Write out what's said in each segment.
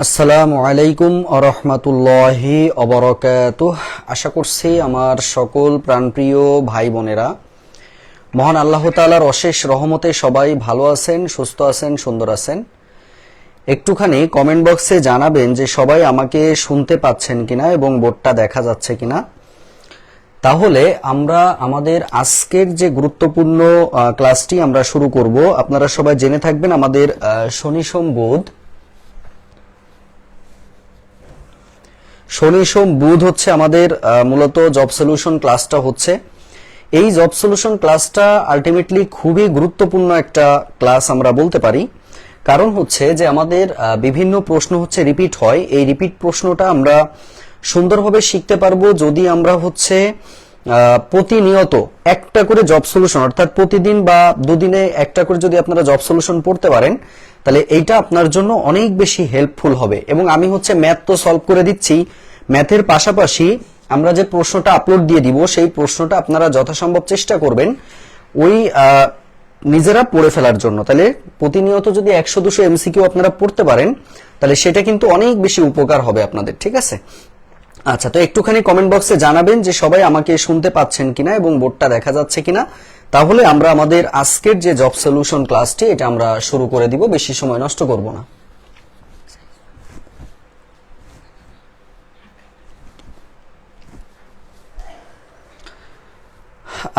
আসসালামু আলাইকুম আরহামাতুল্লাহি অবরাকাতুহ। আশা করছি আমার সকল প্রাণপ্রিয় ভাই বোনেরা মহান আল্লাহ তাআলার অশেষ রহমতে সবাই ভালো আছেন, সুস্থ আছেন, সুন্দর আছেন। একটুখানি কমেন্ট বক্সে জানাবেন যে সবাই আমাকে শুনতে পাচ্ছেন কিনা এবং বোর্ডটা দেখা যাচ্ছে কিনা। তাহলে আমরা আমাদের আজকের যে গুরুত্বপূর্ণ ক্লাসটি আমরা শুরু করব। আপনারা সবাই জেনে থাকবেন আমাদের শনি সোম বুধ হচ্ছে আমাদের মূলত জব সলিউশন ক্লাসটা হচ্ছে। এই জব সলিউশন ক্লাসটা আলটিমেটলি খুবই গুরুত্বপূর্ণ একটা ক্লাস আমরা বলতে পারি। কারণ হচ্ছে যে আমাদের বিভিন্ন প্রশ্ন হচ্ছে রিপিট হয়। এই রিপিট প্রশ্নটা আমরা সুন্দরভাবে শিখতে পারবো যদি আমরা হচ্ছে প্রতিনিয়ত একটা করে জব সলিউশন, অর্থাৎ প্রতিদিন বা দুদিনে একটা করে যদি আপনারা জব সলিউশন পড়তে পারেন তাহলে এইটা আপনার জন্য অনেক বেশি হেল্পফুল হবে। এবং আমি হচ্ছে ম্যাথ তো সলভ করে দিচ্ছি, ম্যাথের পাশাপাশি আমরা যে প্রশ্নটা আপলোড দিয়ে দিব সেই প্রশ্নটা আপনারা যথাসম্ভব চেষ্টা করবেন ওই নিজেরা পড়ে ফেলার জন্য। তাহলে প্রতিনিয়ত যদি 100-200 এমসিকিউ আপনারা পড়তে পারেন তাহলে সেটা কিন্তু অনেক বেশি উপকার হবে আপনাদের, ঠিক আছে? আচ্ছা, তো একটুখানি কমেন্ট বক্সে জানাবেন যে সবাই আমাকে শুনতে পাচ্ছেন কিনা এবং বোর্ডটা দেখা যাচ্ছে কিনা। তাহলে আমরা আমাদের আজকের যে জব সলিউশন ক্লাসটি এটা আমরা শুরু করে দিব, বেশি সময় নষ্ট করব না।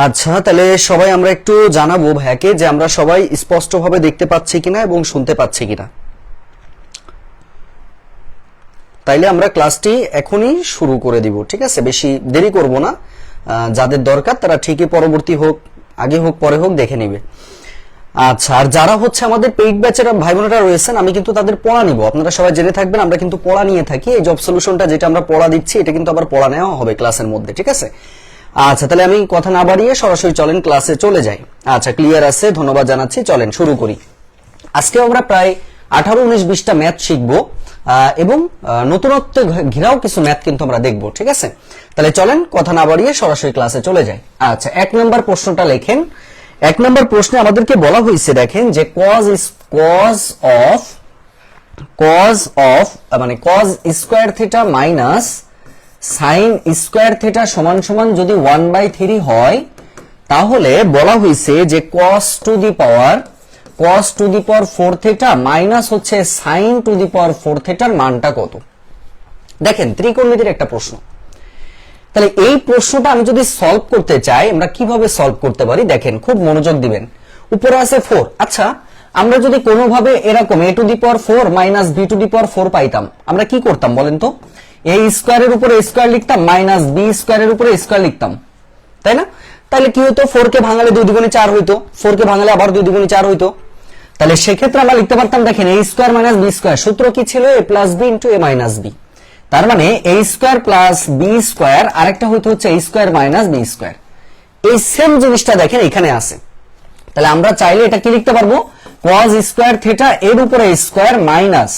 আচ্ছা, তাহলে সবাই আমরা একটু জানাবো ভাইকে যে আমরা সবাই স্পষ্টভাবে দেখতে পাচ্ছি কিনা এবং শুনতে পাচ্ছি কিনা। তাইলে আমরা ক্লাসটি এখনই শুরু করে দিব, ঠিক আছে? বেশি দেরি করব না। যাদের দরকার তারা ঠিকই পরবর্তী হোক, আগে হোক, পরে হোক, দেখে নিবে। আচ্ছা, আর যারা হচ্ছে আমাদের পেইড ব্যাচের ভাই বোনেরা রয়েছেন আমি কিন্তু তাদের পড়া নিব। আপনারা সবাই জেনে থাকবেন আমরা কিন্তু পড়া নিয়ে থাকি। এই জব সলিউশনটা যেটা আমরা পড়া দিচ্ছি এটা কিন্তু আবার পড়া নেওয়া হবে ক্লাসের মধ্যে, ঠিক আছে? আচ্ছা, তাহলে আমি কথা না বাড়িয়ে সরাসরি চলেন ক্লাসে চলে যাই। আচ্ছা, ক্লিয়ার আছে, ধন্যবাদ জানাচ্ছি। চলেন শুরু করি। আজকে আমরা প্রায় 18, 19, 20টা ম্যাথ শিখবো এবং নতুনত্ব ঘেরাও কিছু ম্যাথ কিন্তু আমরা দেখবো, ঠিক আছে? তাহলে চলেন কথা না বাড়িয়ে সরাসরি ক্লাসে চলে যাই। আচ্ছা, 1 নম্বর প্রশ্নটা লেখেন। 1 নম্বর প্রশ্নে আমাদেরকে বলা হয়েছে, দেখেন যে cos square theta minus sine square theta সমান সমান যদি 1/3 হয় তাহলে বলা হয়েছে যে cos two the power 4 theta minus হচ্ছে sin টু দি পাওয়ার 4 থিটার মানটা কত। দেখেন ত্রিকোণমিতির একটা প্রশ্ন। তাহলে এই প্রশ্নটা আমি যদি সলভ করতে চাই আমরা কিভাবে সলভ করতে পারি দেখেন, খুব মনোযোগ দিবেন। উপরে আছে 4। আচ্ছা, আমরা যদি কোনোভাবে এরকম a to the power 4 minus b to the power 4 পাইতাম আমরা কি করতাম বলেন তো? a স্কয়ারের উপরে স্কয়ার লিখতাম মাইনাস b স্কয়ারের উপরে স্কয়ার লিখতাম, তাই না? তাহলে কি হতো? 4 কে ভাঙালে 2 দুগুণে 4 হইতো, 4 কে ভাঙালে আবার 2 দুগুণে 4 হইতো। তাহলে সেক্ষেত্রে আমরা লিখতে পারতাম, দেখেন a square minus b square, সূত্র কি ছিল? a plus b into a minus b। তার মানে a square plus b square, আরেকটা হচ্ছে a square minus b square. এই সেম জিনিসটা দেখেন এখানে আছে। তাহলে আমরা চাইলে এটা কি লিখতে পারবো? cos স্কয়ার থিটা এর উপরে square minus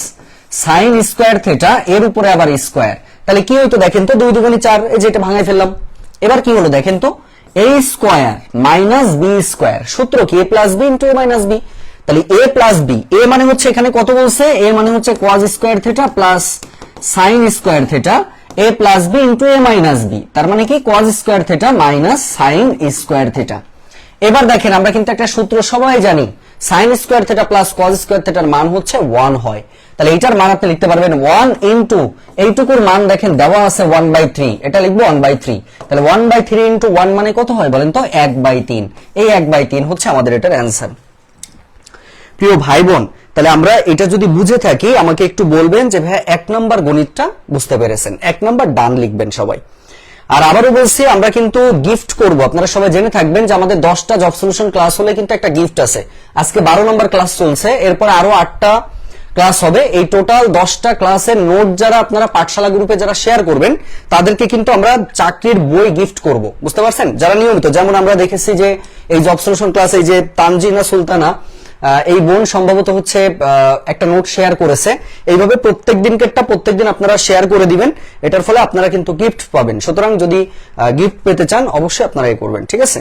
sin square theta এর উপরে আবার স্কয়ার। তাহলে কি হইতো দেখেন তো? 2 দুগুণে 4, এই যে এটা ভাঙাই ফেললাম। এবার কি হলো দেখেন তো? a square minus b square, সূত্র কি? a plus b into a minus b। তাহলে a প্লাস b, a মানে হচ্ছে এখানে কত বলছে? a মানে হচ্ছে cos square theta plus sin square theta, a plus b into a minus b। তার মানে কি? cos square theta minus sin square theta. এবার দেখেন আমরা কিন্তু একটা সূত্র সবাই জানি, sin square theta plus cos square থিটার মান হচ্ছে 1 হয়। তাহলে এটার মান আপনি লিখতে পারবেন 1 ইনটু এইটুকুর মান দেখেন দেওয়া আছে 1/3, এটা লিখবো 1/3। তাহলে 1/3 ইনটু 1 মানে কত হয় বলেন তো? 1/3। এই 1/3 হচ্ছে আমাদের এটার অ্যান্সার। প্রিয় ভাই বোন, তাহলে আমরা এটা যদি বুঝে থাকি আমাকে একটু বলবেন যে ভাই 1 নম্বর গণিতটা বুঝতে পেরেছেন। 1 নম্বর ডান লিখবেন সবাই। আর আবারও বলছি আমরা কিন্তু গিফট করব। আপনারা সবাই জেনে থাকবেন যে আমাদের 10টা জব সলিউশন ক্লাস হলে কিন্তু একটা গিফট আছে। আজকে 12 নম্বর ক্লাস চলছে, এরপর আরো 8টা ক্লাস হবে। এই টোটাল 10টা ক্লাসের নোট যারা আপনারা পাঠশালা গ্রুপে যারা শেয়ার করবেন তাদেরকে কিন্তু আমরা চাকরির বই গিফট করব, বুঝতে পারছেন? যারা নিয়মিত, যেমন আমরা দেখেছি যে এই জব সলিউশন ক্লাসে এই যে তানজিনা সুলতানা এই বোন সম্ভবত হচ্ছে একটা নোট শেয়ার করেছে। এইভাবে প্রত্যেকদিন আপনারা শেয়ার করে দিবেন, এটার ফলে আপনারা কিন্তু গিফট পাবেন। সুতরাং যদি গিফট পেতে চান অবশ্যই আপনারা এই করবেন, ঠিক আছে?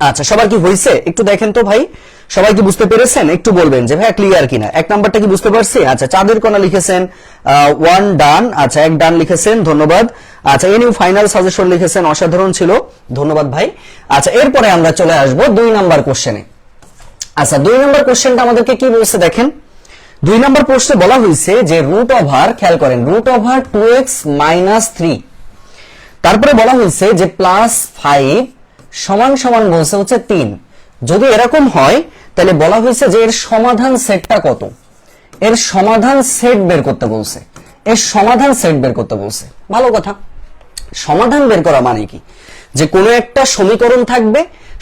আচ্ছা, সবার কি হয়েছে একটু দেখেন তো ভাই, সবাই কি বুঝতে পেরেছেন? একটু বলবেন যে ভাই ক্লিয়ার কিনা। এক নাম্বারটা কি বুঝতে পারছি? আচ্ছা, চাঁদের কোনা লিখেছেন 1 ডান, আচ্ছা 1 ডান লিখেছেন, ধন্যবাদ। আচ্ছা, এনিউ ফাইনাল সাজেশন লিখেছেন, অসাধারণ ছিল, ধন্যবাদ ভাই। আচ্ছা, এরপরে আমরা চলে আসবো 2 নাম্বার কোশ্চেনে। আচ্ছা, 2 নাম্বার কোশ্চেনটা আমাদেরকে কি বলছে দেখেন। 2 নাম্বার প্রশ্নে বলা হয়েছে যে রুট ওভার, খেয়াল করেন, রুট ওভার 2x - 3, তারপরে বলা হয়েছে যে +5 সমান সমান বলছে হচ্ছে 3। যদি এরকম হয় তাহলে বলা হয়েছে যে এর সমাধান সেটটা কত, এর সমাধান সেট বের করতে বলছে, এর সমাধান সেট বের করতে বলছে। ভালো কথা, সমাধান বের করা মানে কি, যে কোনো একটা সমীকরণ থাকবে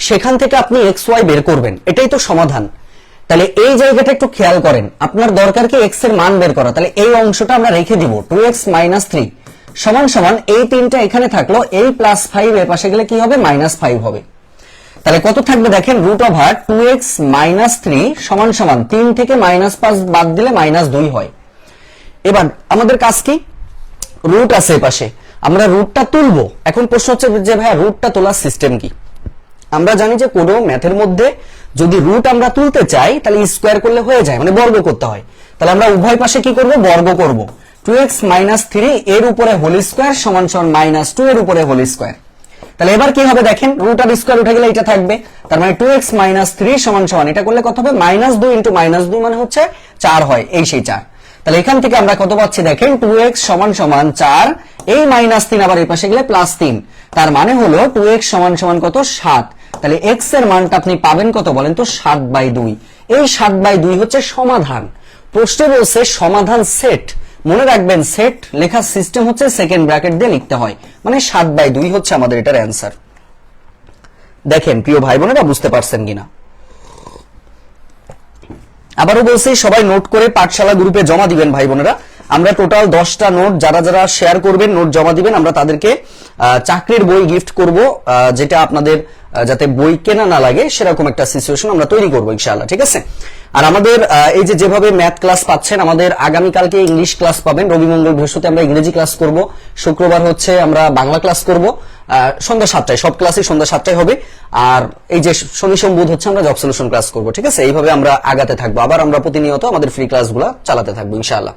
সেখান থেকে আপনি এক্স ওয়াই বের করবেন, এটাই তো সমাধান। তাহলে এই জায়গাটা একটু খেয়াল করেন, আপনার দরকার কি এক্স এর মান বের করা, তাহলে এই অংশটা আমরা রেখে দিব 2x - 3 সমান সমান এই 3টা এখানে থাকলো, এই +5 এর পাশে গেলে কি হবে, -5 হবে। তাহলে কত থাকবে দেখেন, রুট ওভার 2x - 3 সমান সমান 3 থেকে -5 বাদ দিলে -2 হয়। এবার আমাদের কাজ কি, রুট আছে পাশে, আমরা রুটটা তুলবো। এখন প্রশ্ন হচ্ছে যে ভাই রুটটা তোলার সিস্টেম কি? আমরা জানি যে কোনো ম্যাথের মধ্যে যদি রুট আমরা তুলতে চাই তাহলে স্কোয়ার করলে হয়ে যায়, মানে বর্গ করতে হয়। তাহলে আমরা উভয় পাশে কি করব, বর্গ করব। 2x - 3 এর উপরে হোল স্কোয়ার সমান সমান -2 এর উপরে হোল স্কোয়ার। তাহলে এবার কি হবে দেখেন, রুট আর স্কোয়ার উঠে গেলে এটা থাকবে, তার মানে 2x - 3 সমান সমান এটা করলে কত হবে, -2 × -2 মানে হচ্ছে 4 হয়, এই সেই 4। তাহলে এখান থেকে আমরা কত পাচ্ছি দেখেন, 2x সমান সমান 4, এই -3 আবার এই পাশে গেলে +3, তার মানে হলো 2x সমান সমান কত, 7। তাহলে x এর মানটা আপনি পাবেন কত বলেন তো, 7/2। এই 7/2 হচ্ছে সমাধান। প্রশ্নে বলছে সমাধান সেট, মনে রাখবেন সেট লেখার সিস্টেম হচ্ছে সেকেন্ড ব্র্যাকেট দিয়ে লিখতে হয়, মানে 7/2 হচ্ছে আমাদের এটার অ্যান্সার। দেখেন প্রিয় ভাই বোনেরা বুঝতে পারছেন কিনা। আবারও বলছি, সবাই নোট করে পাঠশালা গ্রুপে জমা দিবেন ভাই বোনেরা। আমরা টোটাল 10টা নোট যারা যারা শেয়ার করবেন, নোট জমা দিবেন, আমরা তাদেরকে চাকরির বই গিফট করব, যেটা আপনাদের যাতে বই কেনা না লাগে সেরকম একটা সিচুয়েশন আমরা তৈরি করবো ইনশাআল্লাহ, ঠিক আছে। আর আমাদের এই যে যেভাবে ম্যাথ ক্লাস পাচ্ছেন, আমাদের আগামীকালকে ইংলিশ ক্লাস পাবেন, রবি মঙ্গল বৃহস্পতি আমরা ইংরেজি ক্লাস করব, শুক্রবার হচ্ছে আমরা বাংলা ক্লাস করব সন্ধ্যা 7টায়, সব ক্লাসই সন্ধ্যা 7টায় হবে। আর এই যে শনি সোম বুধ হচ্ছে আমরা জব সলিউশন ক্লাস করব, ঠিক আছে। এইভাবে আমরা আগাতে থাকবো, আবার আমরা প্রতিনিয়ত আমাদের ফ্রি ক্লাসগুলো চালাতে থাকবো ইনশাআল্লাহ।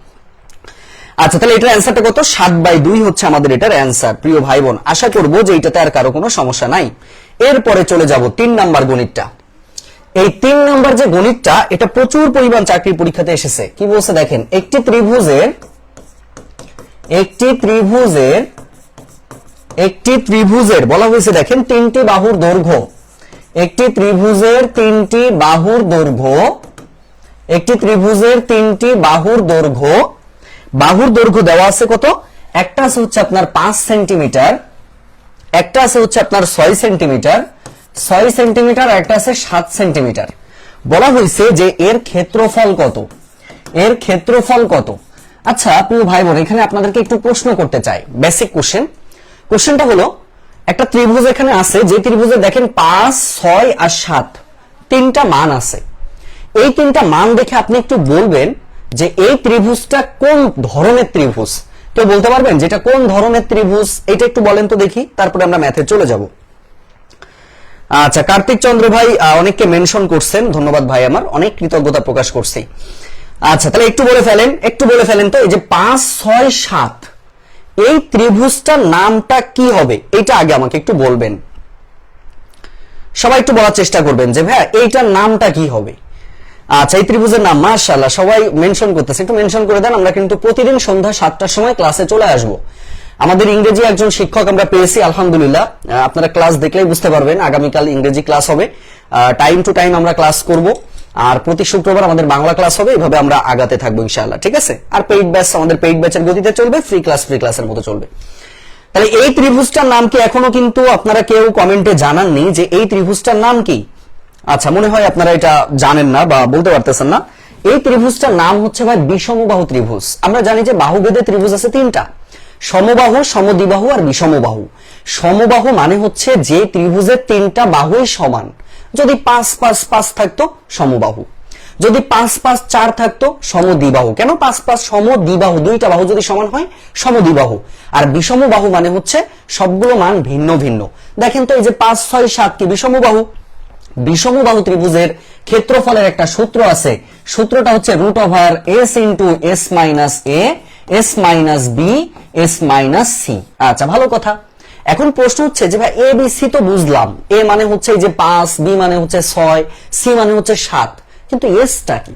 আচ্ছা, তাহলে এটার অ্যান্সারটা কত, 7/2 হচ্ছে আমাদের এটার অ্যান্সার। প্রিয় ভাই বোন, আশা করবো যে এটাতে আর কারো কোনো সমস্যা নাই। এরপরে চলে যাব 3 নাম্বার গণিতটা। এই 3 নাম্বার যে গণিতটা, এটা প্রচুর পরিমাণ চাকরির পরীক্ষাতে এসেছে। কি বলছে দেখেন, একটি ত্রিভুজের বলা হয়েছে দেখেন 3টি বাহুর দৈর্ঘ্য, একটি ত্রিভুজের 3টি বাহুর দৈর্ঘ্য, একটি ত্রিভুজের 3টি বাহুর দৈর্ঘ্য, বাহুর দৈর্ঘ্য দেওয়া আছে কত, একটা আছে হচ্ছে আপনার 5 সেন্টিমিটার, একটা আছে হচ্ছে আপনার 6 সেন্টিমিটার, 6 সেন্টিমিটার, একটা আছে 7 সেন্টিমিটার। বলা হয়েছে যে এর ক্ষেত্রফল কত, এর ক্ষেত্রফল কত। আচ্ছা প্রিয় ভাই বোন, এখানে আপনাদেরকে একটু প্রশ্ন করতে চাই, বেসিক কোশ্চেন। কোশ্চেনটা হলো, একটা ত্রিভুজ এখানে আছে, যে ত্রিভুজে দেখেন 5, 6 আর 7 তিনটা মান আছে। এই তিনটা মান দেখে আপনি একটু বলবেন যে এই ত্রিভুজটা কোন ধরনের ত্রিভুজ। কেউ বলতে পারবেন যেটা কোন ধরনের ত্রিভুজ, এটা একটু বলেন তো দেখি, তারপরে আমরা ম্যাথে চলে যাব। আচ্ছা, কার্তিক চন্দ্র ভাই অনেককে মেনশন করছেন, ধন্যবাদ ভাই, আমার অনেক কৃতজ্ঞতা প্রকাশ করছি। আচ্ছা, তাহলে একটু বলে ফেলেন তো, এই যে 5, 6, 7 এই ত্রিভুজটার নামটা কি হবে, এটা আগে আমাকে একটু বলবেন। সবাই একটু বলার চেষ্টা করবেন যে ভাই এইটার নামটা কি হবে। আচ্ছা, এই ত্রিভুজের নাম, মাশাআল্লাহ সবাই মেনশন করতেছে, একটু মেনশন করে দেন। আমরা কিন্তু প্রতিদিন সন্ধ্যা 7টার সময় ক্লাসে চলে আসব। আমাদের ইংরেজি একজন শিক্ষক আমরা পেয়েছি আলহামদুলিল্লাহ, আপনারা ক্লাস দেখলেই বুঝতে পারবেন। আগামীকাল ইংরেজি ক্লাস হবে, টাইম টু টাইম আমরা ক্লাস করব, আর প্রতি শুক্রবার আমাদের বাংলা ক্লাস হবে। এইভাবে আমরা আগাতে থাকবো ইনশাআল্লাহ, ঠিক আছে। আর পেইড ব্যাচ, আমাদের পেইড ব্যাচের গতিতে চলবে, ফ্রি ক্লাসের মতো চলবে। তাহলে এই ত্রিভুজটার নাম কি, এখনো কিন্তু আপনারা কেউ কমেন্টে জানাননি যে এই ত্রিভুজটার নাম কি। আচ্ছা, মনে হয় আপনারা এটা জানেন না বা বলতে পারতেছেন না। এই ত্রিভুজটার নাম হচ্ছে ভাই বিষমবাহু ত্রিভুজ। আমরা জানি যে বাহুভেদে ত্রিভুজ আছে 3টা, সমবাহু, সমদ্বিবাহু আর বিষমবাহু। সমবাহু মানে হচ্ছে যে ত্রিভুজের 3টা বাহুই সমান। যদি 5, 5, 5 থাকতো সমবাহু, যদি 5, 5, 4 থাকতো সমদ্বিবাহু। কেন 5, 5 সমদ্বিবাহু, দুইটা বাহু যদি সমান হয় সমদ্বিবাহু। আর বিষমবাহু মানে হচ্ছে সবগুলো মান ভিন্ন ভিন্ন। দেখেন তো এই যে 5, 6, 7 কি বিষমবাহু, বিষমবাহু ত্রিভুজের ক্ষেত্রফলের একটা সূত্র আছে, সূত্রটা হচ্ছে root over s into s minus a s minus b s minus c. আচ্ছা, ভালো কথা। এখন প্রশ্ন হচ্ছে যে ভাই এ বি সি তো বুঝলাম, এ মানে হচ্ছে এই যে 5, বি মানে হচ্ছে 6, সি মানে হচ্ছে 7, কিন্তু এসটা কি?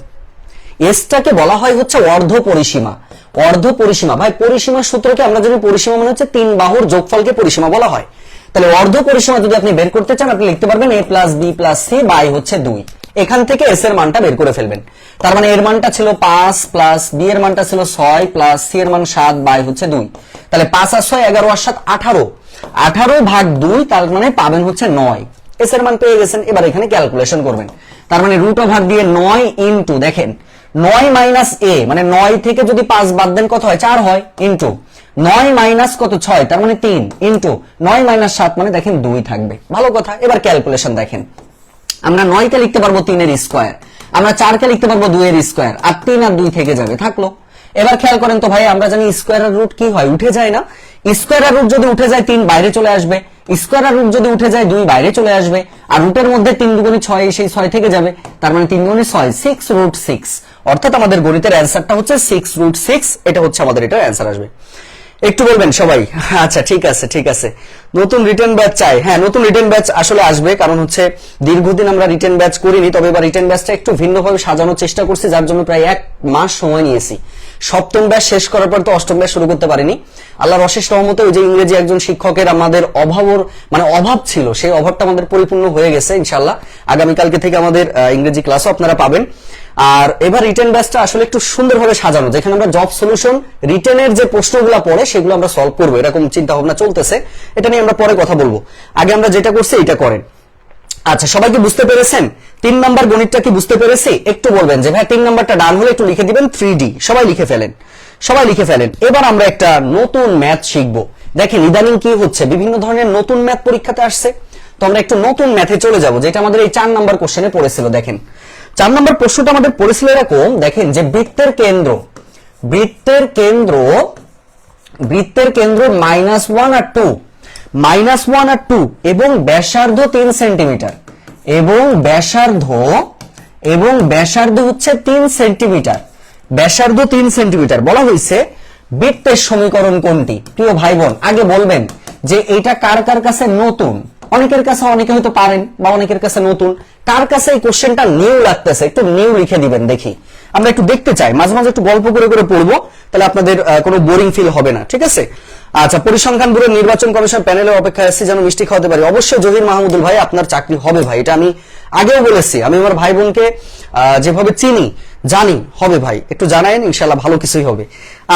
এসটাকে বলা হয় হচ্ছে অর্ধ পরিসীমা। অর্ধ পরিসীমা ভাই, পরিসীমার সূত্রকে আমরা যদি পরিসীমা মানে হচ্ছে 3 বাহুর যোগফলকে পরিসীমা বলা হয়। তাহলে অর্ধ পরিসীমা যদি আপনি বের করতে চান, আপনি লিখতে পারবেন a plus b plus c by হচ্ছে 2। এখান থেকে এস এর মানটা বের করে ফেলবেন। তার মানে এর মানটা ছিল 5 প্লাস বি এর মানটা ছিল 6 প্লাস সি এর মান 7 বাই হচ্ছে 2। তাহলে 5 আর 6 11 আর 7 18, 18 ভাগ 2, তার মানে পাবেন হচ্ছে 9। এস এর মান পেয়ে গেছেন। এবার এখানে ক্যালকুলেশন করবেন। তার মানে রুট ওভার দিয়ে 9 ইনটু, দেখেন 9 মাইনাস এ মানে 9 থেকে যদি 5 বাদ দেন কত হয়? 4 হয়, ইনটু 9 মাইনাস কত 6, তার মানে 3, ইনটু 9 মাইনাস 7 মানে দেখেন 2 থাকবে। ভালো কথা। এবার ক্যালকুলেশন দেখেন, আমরা 9 কে লিখতে পারবো 3 এর স্কয়ার, আমরা 4 কে লিখতে পারবো 2 এর স্কয়ার, আর 3 আর 2 থেকে যাবে, থাকলো। এবার খেয়াল করেন তো ভাই, আমরা জানি স্কয়ারের রুট কি হয়? উঠে যায় না? স্কয়ারের রুট যদি উঠে যায় 3 বাইরে চলে আসবে, স্কয়ারের রুট যদি উঠে যায় 2 বাইরে চলে আসবে, আর রুটের মধ্যে 3 দুগুণে 6, সেই 6 থেকে যাবে, তার মানে 3 দুগুণে 6, 6 রুট 6। অর্থাৎ আমাদের গণিতের অ্যানসারটা হচ্ছে 6 রুট 6। এটা হচ্ছে আমাদের এটার অ্যানসার আসবে। একটু বলবেন সবাই? আচ্ছা, ঠিক আছে ঠিক আছে। নতুন রিটেন ব্যাচ চাই? হ্যাঁ, নতুন রিটেন ব্যাচ আসলে আসবে, কারণ হচ্ছে দীর্ঘদিন আমরা রিটেন ব্যাচ করিনি। তবে এবার রিটেন ব্যাচটা একটু ভিন্নভাবে সাজানোর চেষ্টা করছি, যার জন্য প্রায় 1 মাস সময় নিয়েছি। সপ্তম ব্যাচ শেষ করার পর তো অষ্টম ব্যাচ শুরু করতে পারিনি। আল্লাহর অশেষ রহমতে ওই যে ইংরেজি একজন শিক্ষকের আমাদের অভাব ছিল, সেই অভাবটা আমাদের পরিপূর্ণ হয়ে গেছে ইনশাআল্লাহ। আগামীকালকে থেকে আমাদের ইংরেজি ক্লাসও আপনারা পাবেন। আর এবার রিটেন ব্যাচটা আসলে একটু সুন্দরভাবে সাজানো, যেখানে আমরা জব সলিউশন রিটেনের যে প্রশ্নগুলো পড়ে সেগুলো আমরা সলভ করবো, এরকম চিন্তা ভাবনা চলতেছে। এটা নিয়ে আমরা পরে কথা বলবো। আগে আমরা যেটা করছি এটা করেন। আচ্ছা, সবাই কি বুঝতে পেরেছেন? 3 নাম্বার গণিতটা কি বুঝতে পেরেছি? একটু বলবেন যে ভাই 3 নাম্বারটা ডান হলে একটু লিখে দিবেন 3D। সবাই লিখে ফেলেন, সবাই লিখে ফেলেন। এবার আমরা একটা নতুন ম্যাথ শিখবো। দেখেন ইদানিং কি হচ্ছে, বিভিন্ন ধরনের নতুন ম্যাথ পরীক্ষাতে আসছে। তো আমরা একটু নতুন ম্যাথে চলে যাব, যেটা আমাদের এই 4 নাম্বার কোশ্চেনে পড়েছিল। দেখেন 4 নম্বর প্রশ্নটা আমাদের পড়েছিল এরকম, দেখেন যে বৃত্তের কেন্দ্র -1 আর 2, -1 আর 2 এবং ব্যাসার্ধ 3 সেন্টিমিটার, এবং ব্যাসার্ধ হচ্ছে 3 সেন্টিমিটার, ব্যাসার্ধ 3 সেন্টিমিটার। বলা হয়েছে বৃত্তের সমীকরণ কোনটি? প্রিয় ভাই বোন, আগে বলবেন যে এটা কার কার কাছে নতুন। অনেকের কাছে, অনেকে হয়তো পারেন, বা অনেকের কাছে নতুন। কার কাছে এই কোশ্চেনটা নিউ লাগতেছে? একটু নিউ লিখে দিবেন, দেখি। আমরা একটু দেখতে চাই, মাঝে মাঝে একটু গল্প করে করে পড়বো, তাহলে আপনাদের কোনো বোরিং ফিল হবে না, ঠিক আছে? আচ্ছা, পরিসংখ্যান ব্যুরো নির্বাচন কমিশন প্যানেলের অপেক্ষায় আছি, যেন মিষ্টি খাওয়াতে পারি। অবশ্যই জহির মাহমুদুল ভাই, আপনার চাকরি হবে ভাই, এটা আমি আগেও বলেছি। আমি আমার ভাই বোনকে যেভাবে চিনি, জানি হবে ভাই। একটু জানায়েন, ইনশাআল্লাহ ভালো কিছুই হবে।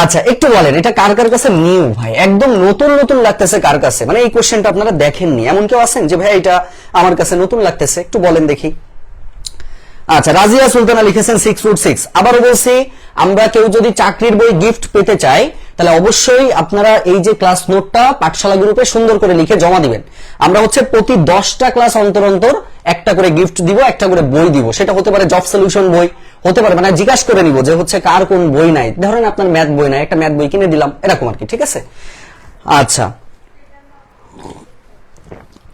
আচ্ছা, একটু বলেন এটা কার কার কাছে নিউ ভাই, একদম নতুন নতুন লাগতেছে কার কাছে? মানে এই কোশ্চেনটা আপনারা দেখেননি, এমন কেউ আছেন যে ভাই এটা আমার কাছে নতুন লাগতেছে? একটু বলেন দেখি। আচ্ছা, রাজিয়া সুলতানা লিখেছেন 6 রুট 6। আবারও বলছি, আমরা কেউ যদি চাকরির বই গিফট পেতে চাই, তাহলে অবশ্যই আপনারা এই যে ক্লাস নোটটা পাঠশালা গ্রুপে সুন্দর করে লিখে জমা দিবেন। আমরা হচ্ছে প্রতি 10টা ক্লাস অন্তর অন্তর একটা করে গিফট দিব, একটা করে বই দিব। সেটা হতে পারে জব সলিউশন বই, হতে পারে মানে জিজ্ঞাসা করে নিব যে হচ্ছে কার কোন বই নাই। ধরেন আপনার ম্যাথ বই নাই, একটা ম্যাথ বই কিনে দিলাম, এরকম আর কি, ঠিক আছে? আচ্ছা,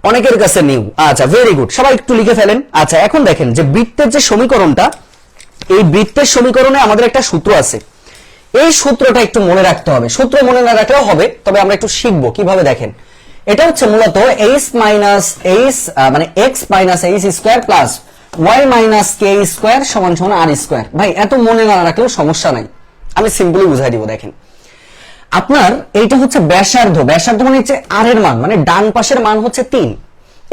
অনেকের কাছে নিউ। আচ্ছা, ভেরি গুড, সবাই একটু লিখে ফেলেন। আচ্ছা, এখন দেখেন যে বৃত্তের যে সমীকরণটা, এই বৃত্তের সমীকরণে আমাদের একটা সূত্র আছে। এই সূত্রটা একটু মনে রাখতে হবে। সূত্র মনে না রাখলেও হবে, তবে আমরা একটু শিখবো কিভাবে। দেখেন, এটা হচ্ছে মূলত x minus h square plus y minus k square সমান সমান r স্কয়ার। ভাই এত মনে না রাখলেও সমস্যা নাই, আমি সিম্পলি বুঝাই দিব। দেখেন, আপনার এইটা হচ্ছে ব্যাসার্ধ, ব্যাসার্ধ মানে হচ্ছে আর এর মান, মানে ডান পাশের মান হচ্ছে 3।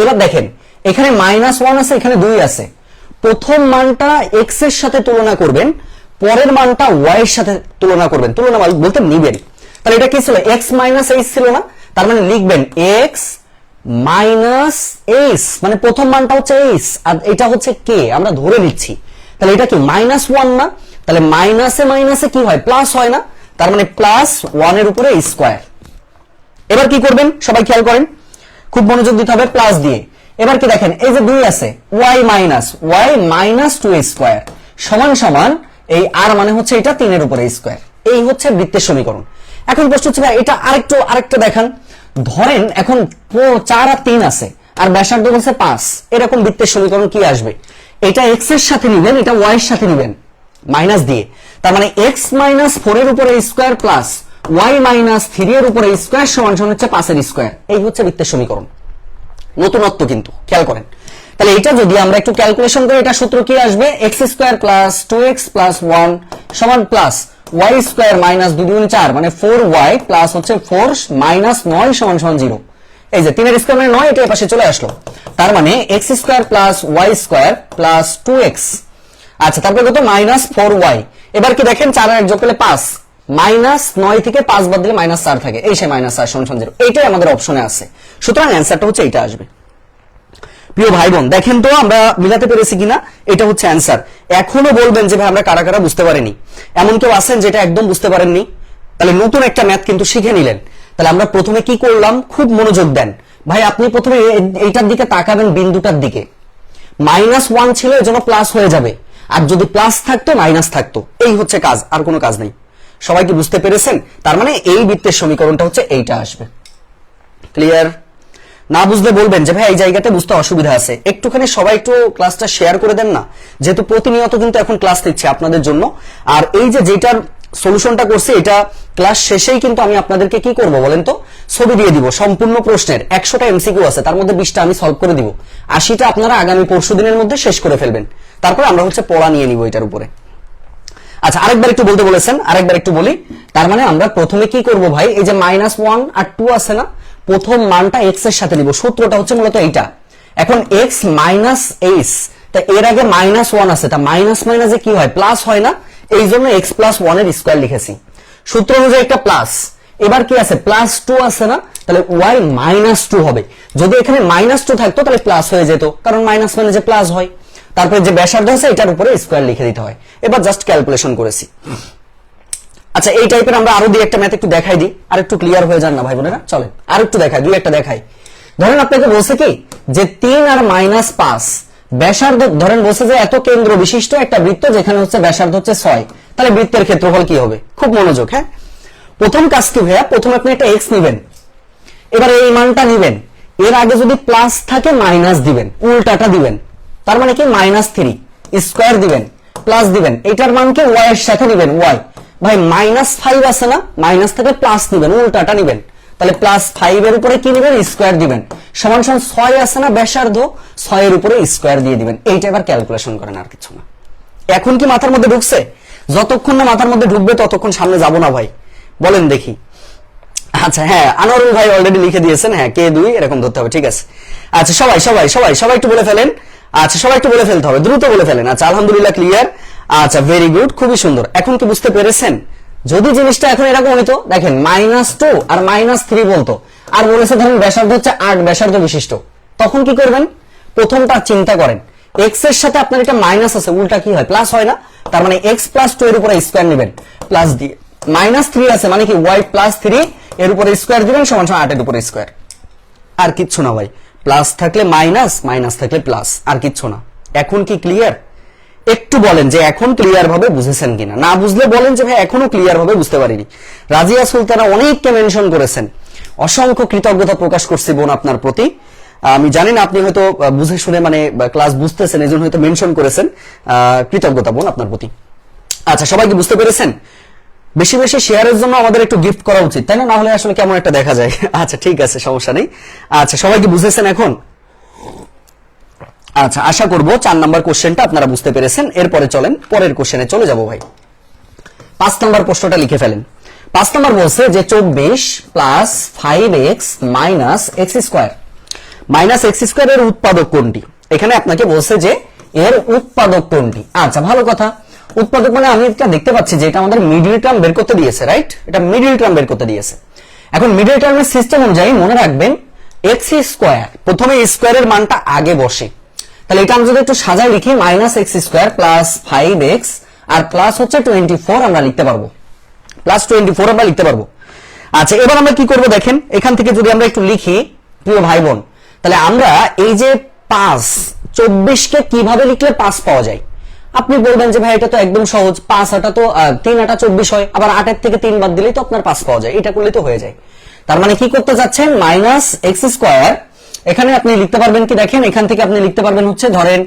এবার দেখেন এখানে -1 আছে, এখানে 2 আছে। প্রথম মানটা x এর সাথে তুলনা করবেন, পরের মানটা y এর সাথে তুলনা করবেন। তুলনা বলতে নিবেন। তাহলে এটা কি ছিল? x মাইনাস h ছিল না? তার মানে লিখবেন x মাইনাস h, মানে প্রথম মানটা হচ্ছে h আর এটা হচ্ছে k, আমরা ধরে নিচ্ছি। তাহলে এটা কি -1 না? তাহলে মাইনাসে মাইনাসে কি হয়? প্লাস হয় না? তার মানে প্লাস 1 এর উপরে স্কয়ার। এবার কি করবেন সবাই খেয়াল করেন, খুব মনোযোগ দিতে হবে প্লাস দিয়ে। এবার কি দেখেন, এই যে 2 আছে, y মাইনাস 2 স্কয়ার সমান সমান এই r মানে হচ্ছে এটা 3 এর উপরে স্কয়ার। এই হচ্ছে বৃত্তের সমীকরণ। এখন প্রশ্ন হচ্ছে এটা আরেকটু দেখান। ধরেন এখন 4 আর 3 আছে, আর ব্যাসার্ধ বলছে 5, এরকম বৃত্তের সমীকরণ কি আসবে? এটা x এর সাথে নিবেন, এটা y এর সাথে নিবেন মাইনাস দিয়ে, তার মানে x মাইনাস 4 এর উপরে স্কয়ার প্লাস y মাইনাস 3 এর উপরে স্কয়ার সমান সমান হচ্ছে 5 এর স্কয়ার। এই হচ্ছে বৃত্তের সমীকরণ, নতুনত্ব কিন্তু খেয়াল করেন। তাহলে এটা যদি আমরা একটু ক্যালকুলেশন করি, এটা সূত্র কি আসবে? x square plus 2x plus 1 সমান প্লাস y স্কয়ার মাইনাস 2 গুণ 4 মানে 4y প্লাস হচ্ছে 4 মাইনাস 9 সমান সমান 0। এই যে 3 এর স্কয়ার মানে 9, এটা পাশে চলে আসলো, তার মানে x square plus y square plus 2x, আচ্ছা তারপরে কত? Minus 4y। এবার কি দেখেন 4 আর 1 যোগ করলে 5, মাইনাস 9 থেকে 5 বাদ দিলে মাইনাস 4 থাকে, এই সে মাইনাস 4 সমান সমান 0। এইটাই আমাদের অপশনে আছে, সুতরাং অ্যানসারটা হচ্ছে এইটা আসবে। প্রিয় ভাই বোন দেখেন তো আমরা মিলাতে পেরেছি কিনা, এটা হচ্ছে অ্যানসার। এখনো বলবেন যে ভাই আমরা কারা কারা বুঝতে পারিনি, এমন কেউ আছেন যেটা একদম বুঝতে পারেননি? তাহলে নতুন একটা ম্যাথ কিন্তু শিখে নিলেন। তাহলে আমরা প্রথমে কি করলাম, খুব মনোযোগ দেন ভাই, আপনি প্রথমে এইটার দিকে তাকাবেন, বিন্দুটার দিকে। -1 ছিল এজন্য প্লাস হয়ে যাবে, আর যদি প্লাস থাকতো মাইনাস থাকতো, এই হচ্ছে কাজ, আর কোনো কাজ নেই। সবাই কি বুঝতে পেরেছেন? তার মানে এই বৃত্তের সমীকরণটা হচ্ছে এইটা আসবে। ক্লিয়ার? না বুঝলে বলবেন যে ভাই এই জায়গাতে বুঝতে অসুবিধা আছে, একটুখানি সবাই একটু ক্লাসটা শেয়ার করে দেন না, যেহেতু প্রতিনিয়ত কিন্তু এখন ক্লাস দিচ্ছি আপনাদের জন্য। আর এই যে যেটার সলিউশনটা করছি, এটা ক্লাস শেষেই কিন্তু আমি আপনাদেরকে কি করব বলেন তো, ছবি দিয়ে দিব সম্পূর্ণ প্রশ্নের। 100টা এমসিকিউ আছে, তার মধ্যে 20টা আমি সলভ করে দিব, 80টা আপনারা আগামী পরশু দিনের মধ্যে শেষ করে ফেলবেন। তারপর আমরা হচ্ছে পড়া নিয়ে নিব এটার উপরে। আচ্ছা আরেকবার একটু বলতে বলেছেন, আরেকবার একটু বলি। তার মানে আমরা প্রথমে কি করব ভাই, এই যে -1 আর 2 আছে না, প্রথম মানটা x এর সাথে নিব, সূত্রটা হচ্ছে মূলত এইটা। এখন x মাইনাস h, তা এর আগে -1 আছে, তা মাইনাস মাইনাসে কি হয়, প্লাস হয় না, এই জন্য x প্লাস 1 এর স্কয়ার লিখেছি, সূত্র অনুযায়ী একটা প্লাস। এবার কি আছে, +2 আছে না, তাহলে y -2 হবে। যদি এখানে -2 থাকতো তাহলে প্লাস হয়ে যেত, কারণ মাইনাস মানে যে প্লাস হয়। তারপরে যে ব্যাসার্ধ আছে এটার উপরে স্কয়ার লিখে দিতে হয়। এবার জাস্ট ক্যালকুলেশন করেছি। আচ্ছা এই টাইপের আমরা আরো দুই একটা ম্যাথ একটু দেখাই দিই, আর একটু ক্লিয়ার হয়ে যান না ভাই বোনেরা, চলেন আর একটু দেখাই, দুই একটা দেখাই। ধরেন আপনাকে বলছে কি যে 3 আর -5 ব্যাসার্ধ, ধরেন বলছে যে এত কেন্দ্র বিশিষ্ট একটা বৃত্ত যেখানে হচ্ছে ব্যাসার্ধ হচ্ছে 6, তাহলে বৃত্তের ক্ষেত্রফল কি হবে? খুব মনোযোগ, হ্যাঁ। প্রথম কাজ কি ভাইয়া, প্রথমে আপনি একটা x নেবেন, এবার এই মানটা নেবেন, এর আগে যদি প্লাস থাকে মাইনাস দিবেন, উল্টাটা দিবেন, তার মানে কি -3 স্কয়ার দিবেন প্লাস দিবেন, এটার মানকে y এর সাথে নেবেন, y ভাই -5 আছে না, মাইনাস থেকে প্লাস নেবেন, উল্টাটা নেবেন, তাহলে +5 এর উপরে কি নেবেন, স্কয়ার দিবেন, সমান সমান 6 আছে না ব্যাসার্ধ, 6 এর উপরে স্কয়ার দিয়ে দিবেন। এইটা এবার ক্যালকুলেশন করেন, আর কিছু না। এখন কি মাথার মধ্যে ঢুকছে? যতক্ষণ না মাথার মধ্যে ঢুকবে ততক্ষণ সামনে যাব না ভাই, বলেন দেখি। আচ্ছা হ্যাঁ, আনোয়ারুল ভাই অলরেডি লিখে দিয়েছেন, হ্যাঁ K2 এরকম ধরতে হবে, ঠিক আছে। আচ্ছা সবাই সবাই সবাই সবাই একটু বলে ফেলেন। আচ্ছা সবাই একটু বলে ফেলতে হবে, দ্রুত বলে ফেলেন। আচ্ছা আলহামদুলিল্লাহ ক্লিয়ার, আচ্ছা ভেরি গুড, খুবই সুন্দর। এখন কি বুঝতে পেরেছেন? যদি জিনিসটা এখন এরকম হইতো, দেখেন -2 আর -3 বলতো, আর বলেছে ধরেন ব্যাসার্ধ হচ্ছে 8 ব্যাসার্ধ বিশিষ্ট, তখন কি করবেন? প্রথমটা চিন্তা করেন, x এর সাথে আপনার এটা মাইনাস আছে, উল্টা কি হয়, প্লাস হয় না, তার মানে x + 2 এর উপরে স্কয়ার নেবেন প্লাস দিয়ে, -3 আছে মানে কি y + 3 এর উপরে স্কয়ার দিবেন সমান সমান 8 এর উপরে স্কয়ার। আর কিচ্ছু না ভাই, প্লাস থাকলে মাইনাস, মাইনাস থাকলে প্লাস, আর কিচ্ছু না। এখন কি ক্লিয়ার? একটু বলেন যে এখন ক্লিয়ার ভাবে বুঝেছেন কিনা, না বুঝলে বলেন যে ভাই এখনো ক্লিয়ার ভাবে বুঝতে পারিনি। রাজিয়া সুলতানা অনেককে মেনশন করেছেন, অসংখ্য কৃতজ্ঞতা প্রকাশ করছি বোন আপনার প্রতি। আমি জানি না আপনি হয়তো বুঝে শুনে মানে ক্লাস বুঝতেছেন, এই জন্য হয়তো মেনশন করেছেন, কৃতজ্ঞতা বোন আপনার প্রতি। আচ্ছা সবাই কি বুঝতে পেরেছেন? বেশি বেশি শেয়ারের জন্য আমাদের একটু গিফট করা উচিত, তাই না? না হলে আসলে কেমন একটা দেখা যায়। আচ্ছা ঠিক আছে, সমস্যা নেই। আচ্ছা সবাই কি বুঝেছেন এখন? আচ্ছা আশা করব 4 নাম্বার কোশ্চেনটা আপনারা বুঝতে পেরেছেন। এরপরে চলেন পরের কোশ্চেনে চলে যাব ভাই। 5 নাম্বার প্রশ্নটা লিখে ফেলেন। 5 নাম্বার বলছে যে 24 plus 5x minus x square এর উৎপাদক কোনটি? এখানে আপনাকে বলছে যে এর উৎপাদক কোনটি। আচ্ছা ভালো কথা, উৎপাদক মানে আমি এটা দেখতে পাচ্ছি যে এটা আমাদের মিডল টার্ম বের করতে দিয়েছে, রাইট? এটা মিডল টার্ম বের করতে দিয়েছে। এখন মিডল টার্মের সিস্টেম অনুযায়ী মনে রাখবেন x স্কয়ার, প্রথমে স্কয়ারের মানটা আগে বসে, তাহলে এটা আমি যদি একটু সাজায় লিখি -x স্কয়ার প্লাস 5x আর প্লাস হচ্ছে 24 আমরা লিখতে পারবো, প্লাস 24 আমরা লিখতে পারবো। আচ্ছা এবার আমরা কি করব দেখেন, এখান থেকে যদি আমরা একটু লিখি প্রিয় ভাই বোন, তাহলে আমরা এই যে 5 24 কে কিভাবে লিখলে 5 পাওয়া যায়? আপনি বলবেন যে ভাই এটা তো একদম সহজ, 5 আটা তো 3 আটা 24 হয়, আবার 8 এর থেকে 3 বাদ দিলেই তো আপনার 5 পাওয়া যায়, এটা করলে তো হয়ে যায়। তার মানে কি করতে যাচ্ছেন, -x স্কয়ার এখানে আপনি লিখতে পারবেন কি দেখেন, এখান থেকে আপনি লিখতে পারবেন হচ্ছে ধরেন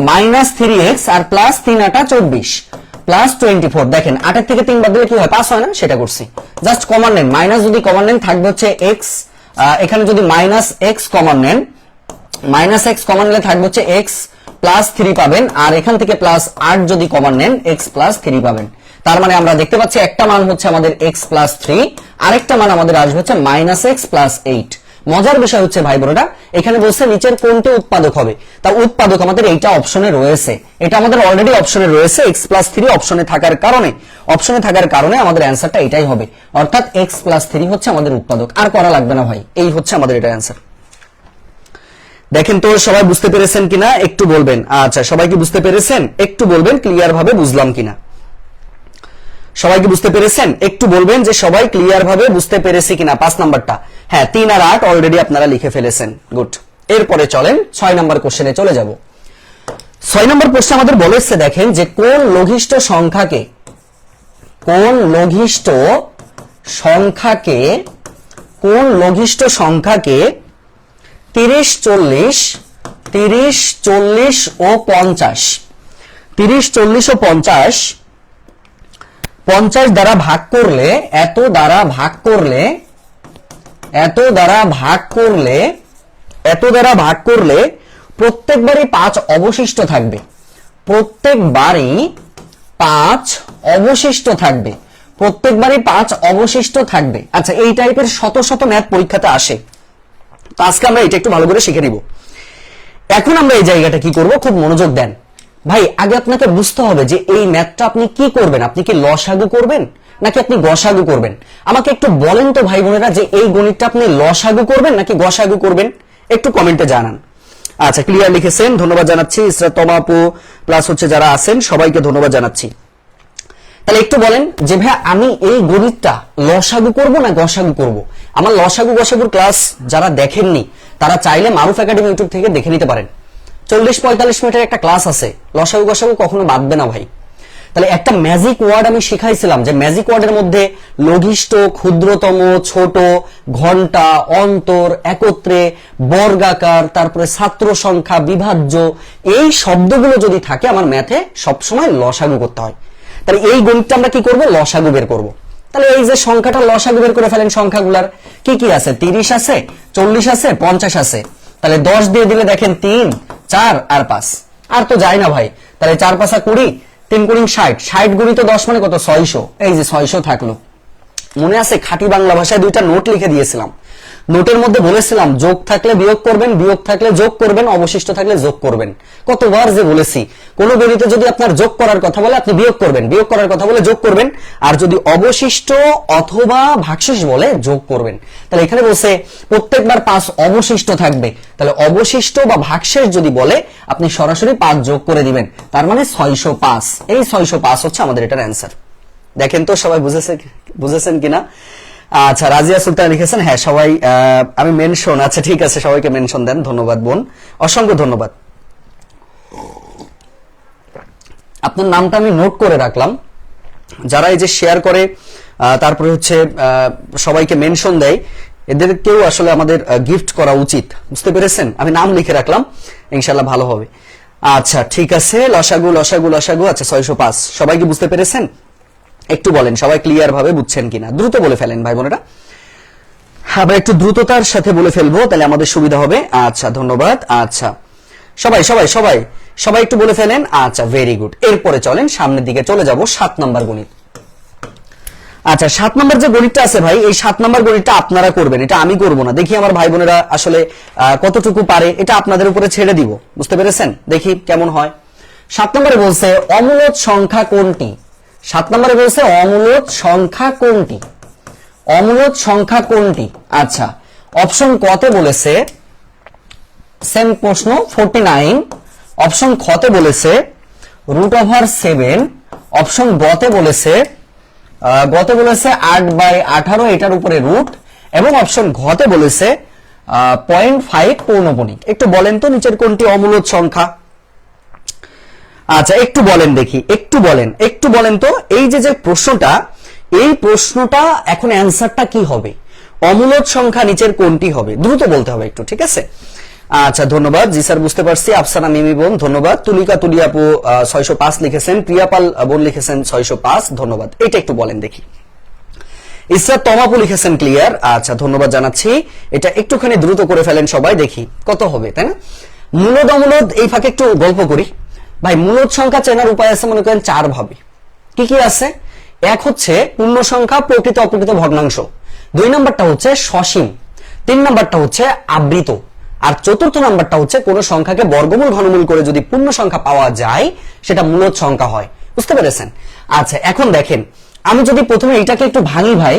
-3x আর প্লাস 3 8 24 প্লাস 24। দেখেন 8 থেকে 3 বাদ দিলে কি হয়, 5 হয় না, সেটা করছি। জাস্ট কমন নেন, মাইনাস যদি কমন নেন থাকবে হচ্ছে x, এখানে যদি -x কমন নেন, -x কমন নিলে থাকবে হচ্ছে x প্লাস 3 পাবেন, আর এখান থেকে প্লাস 8 যদি কমন নেন x প্লাস 3 পাবেন। তার মানে আমরা দেখতে পাচ্ছি একটা মান হচ্ছে আমাদের x প্লাস 3, আরেকটা মান আমাদের আসবে হচ্ছে -x প্লাস 8। মজার বিষয় হচ্ছে ভাই বোনেরা, এখানে বলছে নিচের কোনটি উৎপাদক হবে, তা উৎপাদক আমাদের এইটা অপশনে রয়েছে, এটা আমাদের অলরেডি অপশনে রয়েছে, x প্লাস 3 অপশনে থাকার কারণে আমাদের অ্যান্সারটা এটাই হবে, অর্থাৎ x প্লাস 3 হচ্ছে আমাদের উৎপাদক। আর করা লাগবে না ভাই, এই হচ্ছে আমাদের এটা অ্যান্সার। দেখেন তো সবাই বুঝতে পেরেছেন কিনা একটু বলবেন। আচ্ছা, সবাই কি বুঝতে পেরেছেন একটু বলবেন ক্লিয়ার ভাবে বুঝলাম কিনা। সবাই কি বুঝতে পেরেছেন একটু বলবেন যে সবাই ক্লিয়ার ভাবে বুঝতে পেরেছে কিনা 5 নাম্বারটা। হ্যাঁ, 3 আর 8 অলরেডি আপনারা লিখে ফেলেছেন, গুড। এরপরে চলেন 6 নাম্বার কোশ্চেনে চলে যাব। 6 নাম্বার প্রশ্ন আমাদের বলেছে দেখেন যে কোন লঘিষ্ঠ সংখ্যাকে 30 40 ও 50 দ্বারা ভাগ করলে এত দ্বারা ভাগ করলে প্রত্যেকবারই 5 অবশিষ্ট থাকবে, প্রত্যেকবারই 5 অবশিষ্ট থাকবে। আচ্ছা, এই টাইপের শত শত ম্যাথ পরীক্ষাতে আসে, তো আজকে আমরা এটা একটু ভালো করে শিখে নিব। এখন আমরা এই জায়গাটা কি করব, খুব মনোযোগ দেন ভাই। আগে আপনাকে বুঝতে হবে যে এই ম্যাথটা আপনি কি করবেন, আপনি কি লসাগু করবেন নাকি আপনি গসাগু করবেন। আমাকে একটু বলেন তো ভাই বোনেরা যে এই গণিতটা আপনি লসাগু করবেন নাকি গসাগু করবেন, একটু কমেন্টে জানান। আচ্ছা, ক্লিয়ার লিখেছেন, ধন্যবাদ জানাচ্ছি। ইসরাত তমাপু প্লাস হচ্ছে যারা আছেন সবাইকে ধন্যবাদ জানাচ্ছি। তাহলে একটু বলেন যে ভাই আমি এই গণিতটা লসাগু করব না গসাগু করব। আমার লসাগু গসাগুর ক্লাস যারা দেখেননি তারা চাইলে মারুফ একাডেমি ইউটিউব থেকে দেখে নিতে পারেন। 40-45 মিনিটের একটা ক্লাস আছে, লসাগু গসাগু কখনো বাদবে না ভাই। তাহলে একটা ম্যাজিক ওয়ার্ড আমি শিখাইছিলাম, যে ম্যাজিক ওয়ার্ডের মধ্যে লঘিষ্ঠ, ক্ষুদ্রতম, ছোট, ঘন্টা, অন্তর, একত্রে, বর্গাকার, তারপরে ছাত্র সংখ্যা, বিভাজ্য, এই শব্দগুলো যদি থাকে আমার ম্যাথে সবসময় লসাগু করতে হয়। তাহলে এই গণিতটা আমরা কি করব, লসাগু বের করব। তাহলে এই যে সংখ্যাটা লসাগু বের করে ফেলেন, সংখ্যাগুলার কি কি আছে, 30 আছে, 40 আছে, 50 আছে। তাহলে 10 দিয়ে দিলে দেখেন 3 4 আর 5, আর তো যায় না ভাই। তাহলে 4 5 20, 3 গুণিং 60, 60 গুণিত 10 মানে কত, 600। এই যে 600 থাকলো। মনে আছে খাঁটি বাংলা ভাষায় দুইটা নোট লিখে দিয়েছিলাম, নোটের মধ্যে বলেছিলাম যোগ থাকলে বিয়োগ করবেন, বিয়োগ থাকলে যোগ করবেন, অবশিষ্ট থাকলে যোগ করবেন। কতবার যে বলেছি, কোন গণিতে যদি আপনার যোগ করার কথা বলে আপনি বিয়োগ করবেন, বিয়োগ করার কথা বলে যোগ করবেন, আর যদি অবশিষ্ট অথবা ভাগশেষ বলে যোগ করবেন। তাহলে এখানে বলছে প্রত্যেকবার 5 অবশিষ্ট থাকবে, তাহলে অবশিষ্ট বা ভাগশেষ যদি বলে আপনি সরাসরি 5 যোগ করে দিবেন, তার মানে 605। এই 605 হচ্ছে আমাদের এটার অ্যান্সার। দেখেন তো সবাই বুঝেছেন কিনা। আচ্ছা, রাজিয়া সুলতান লিখেছেন হ্যাঁ সবাই, আমি মেনশন, আচ্ছা ঠিক আছে, সবাইকে মেনশন দেন, ধন্যবাদ বোন, অসংখ্য ধন্যবাদ। আপনার নামটা আমি নোট করে রাখলাম, যারা এই যে শেয়ার করে তারপরে হচ্ছে সবাইকে মেনশন দেয়, এদেরকেও আসলে আমাদের গিফট করা উচিত, বুঝতে পেরেছেন। আমি নাম লিখে রাখলাম, ইনশাল্লাহ ভালো হবে। আচ্ছা ঠিক আছে, লসাগু লসাগু লসাগু, আচ্ছা 605, সবাই কি বুঝতে পেরেছেন একটু বলেন, সবাই ক্লিয়ার ভাবে বুঝছেন কিনা। দ্রুত বলে ফেলেন ভাই বোনেরা, আমরা একটু দ্রুততার সাথে বলে ফেলবো, তাহলে আমাদের সুবিধা হবে। আচ্ছা ধন্যবাদ। আচ্ছা সবাই সবাই সবাই সবাই একটু বলে ফেলেন। আচ্ছা ভেরি গুড। এরপরে চলেন সামনের দিকে চলে যাব 7 নাম্বার গণিত। আচ্ছা 7 নাম্বার যে গণিতটা আছে ভাই, এই 7 নাম্বার গণিতটা আপনারা করবেন, এটা আমি করব না। দেখি আমার ভাই বোনেরা আসলে কতটুকু পারে, এটা আপনাদের উপরে ছেড়ে দিব, বুঝতে পেরেছেন, দেখি কেমন হয়। 7 নম্বরে বলছে অমূলদ সংখ্যা কোনটি। 7 নম্বরে বলছে অমূলদ সংখ্যা কোনটি, অমূলদ সংখ্যা কোনটি। আচ্ছা অপশন কতে বলেছে সেম প্রশ্ন 49, অপশন খতে বলেছে √7, অপশন গতে বলেছে 8/18 এটার উপরে রুট, এবং অপশন ঘতে বলেছে 0.5 পৌনপুণিক। একটু বলেন তো নিচের কোনটি অমূলদ সংখ্যা। আচ্ছা একটু বলেন দেখি, একটু বলেন তো এই যে প্রশ্নটা, এই প্রশ্নটা এখন অ্যান্সারটা কি হবে। অমূলদ সংখ্যা নিচের কোনটি হবে? দ্রুত বলতে হবে একটু, ঠিক আছে? আচ্ছা, ধন্যবাদ। জি স্যার, বুঝতে পারছি। আফসানা মিমি বোন ধন্যবাদ। তুলিকা তুলি আপু 605 লিখেছেন। প্রিয়াপাল বোন লিখেছেন 605, ধন্যবাদ। এটা একটু বলেন দেখি। ইসরাত তমাপু লিখেছেন ক্লিয়ার, আচ্ছা ধন্যবাদ জানাচ্ছি। এটা একটুখানি দ্রুত করে ফেলেন সবাই, দেখি কত হবে, তাই না? মূলদ অমূলদ, এই ফাঁকে একটু গল্প করি ভাই। মূলদ সংখ্যা চেনার উপায় আছে মনে করেন 4 ভাবে। কি কি আছে? এক হচ্ছে পূর্ণ সংখ্যা, প্রকৃত অপ্রকৃত ভগ্নাংশ। 2 নাম্বারটা হচ্ছে সসীম। 3 নাম্বারটা হচ্ছে আবৃত। আর 4র্থ নাম্বারটা হচ্ছে কোন সংখ্যাকে বর্গমূল ঘনমূল করে যদি পূর্ণ সংখ্যা পাওয়া যায় সেটা মূলদ সংখ্যা হয়। বুঝতে পেরেছেন? আচ্ছা, এখন দেখেন আমি যদি প্রথমে এটাকে একটু ভাঙি ভাই,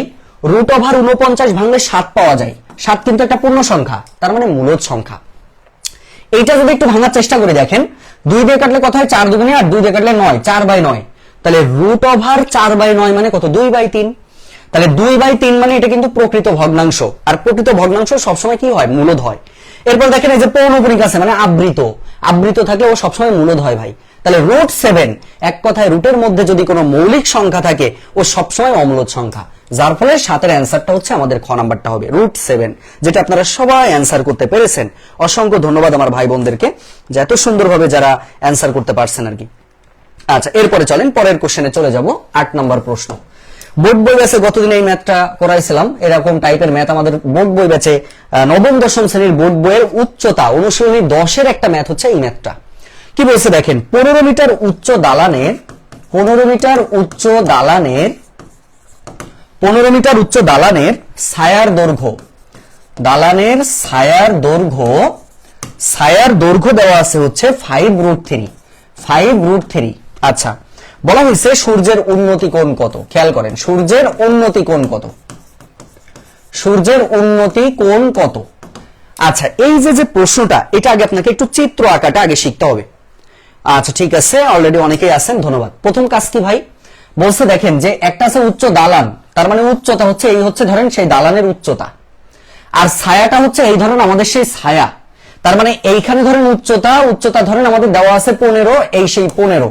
√49 ভাঙলে 7 পাওয়া যায়। 7 কিন্তু একটা পূর্ণ সংখ্যা, তার মানে মূলদ সংখ্যা। এইটা যদি একটু ভাঙার চেষ্টা করে দেখেন, 2 দিয়ে কাটলে কত হয়? 4 দুগুণে 8, 2 দিয়ে কাটলে 9, 4/9। তাহলে √4/9 মানে কত? 2/3। তাহলে 2/3 মানে এটা কিন্তু প্রকৃত ভগ্নাংশ। আর প্রকৃত ভগ্নাংশ সবসময় কি হয়? মূলদ হয়। এরপর দেখেন এই যে পৌনঃপুনিক আছে মানে আবৃত, আবৃত থাকলে ও সবসময় মূলদ হয় ভাই। তাহলে √7, এক কথায় রুটের মধ্যে যদি কোনো মৌলিক সংখ্যা থাকে ও সবসময় অমূলদ সংখ্যা, যার ফলে 7-এর অ্যান্সারটা হচ্ছে আমাদের খ নাম্বারটা হবে √7, যেটা আপনারা সবাই অ্যান্সার করতে পেরেছেন। অসংখ্য ধন্যবাদ আমার ভাই বোনদেরকে যে এত সুন্দরভাবে যারা অ্যান্সার করতে পারছেন আর কি। আচ্ছা, এরপরে চলেন পরের কোশ্চেনে চলে যাব। 8 নম্বর প্রশ্ন। বোর্ড বই ব্যাচে গতদিন এই ম্যাথটা করাইছিলাম। এরকম টাইপের ম্যাথ আমাদের বোর্ড বই ব্যাচে নবম দশম শ্রেণীর বোর্ড বইয়ের উচ্চতা অনুশীলনী 10-এর একটা ম্যাথ হচ্ছে এই ম্যাথটা। কি বলছে দেখেন, 15 মিটার উচ্চ দালানের 15 মিটার উচ্চ দালানের 15 মিটার উচ্চ দালানের ছায়ার দৈর্ঘ্য, দালানের ছায়ার দৈর্ঘ্য দেওয়া আছে হচ্ছে 5√3। আচ্ছা, বলা হয়েছে সূর্যের উন্নতি কোণ কত? খেয়াল করেন, সূর্যের উন্নতি কোণ কত? সূর্যের উন্নতি কোণ কত? আচ্ছা, এই যে প্রশ্নটা, এটা আগে আপনাকে একটু চিত্র আঁকাটা আগে শিখতে হবে। আচ্ছা ঠিক আছে, অলরেডি অনেকেই আছেন, ধন্যবাদ। প্রথম কাজ কি ভাই? বলছে দেখেন যে একটা আছে উচ্চ দালান, তার মানে উচ্চতা হচ্ছে এই হচ্ছে ধরেন সেই দালানের উচ্চতা, আর ছায়াটা হচ্ছে এই ধরেন আমাদের সেই ছায়া, তার মানে এইখানে ধরেন উচ্চতা ধরেন আমাদের দেওয়া আছে 15, এই সেই 15,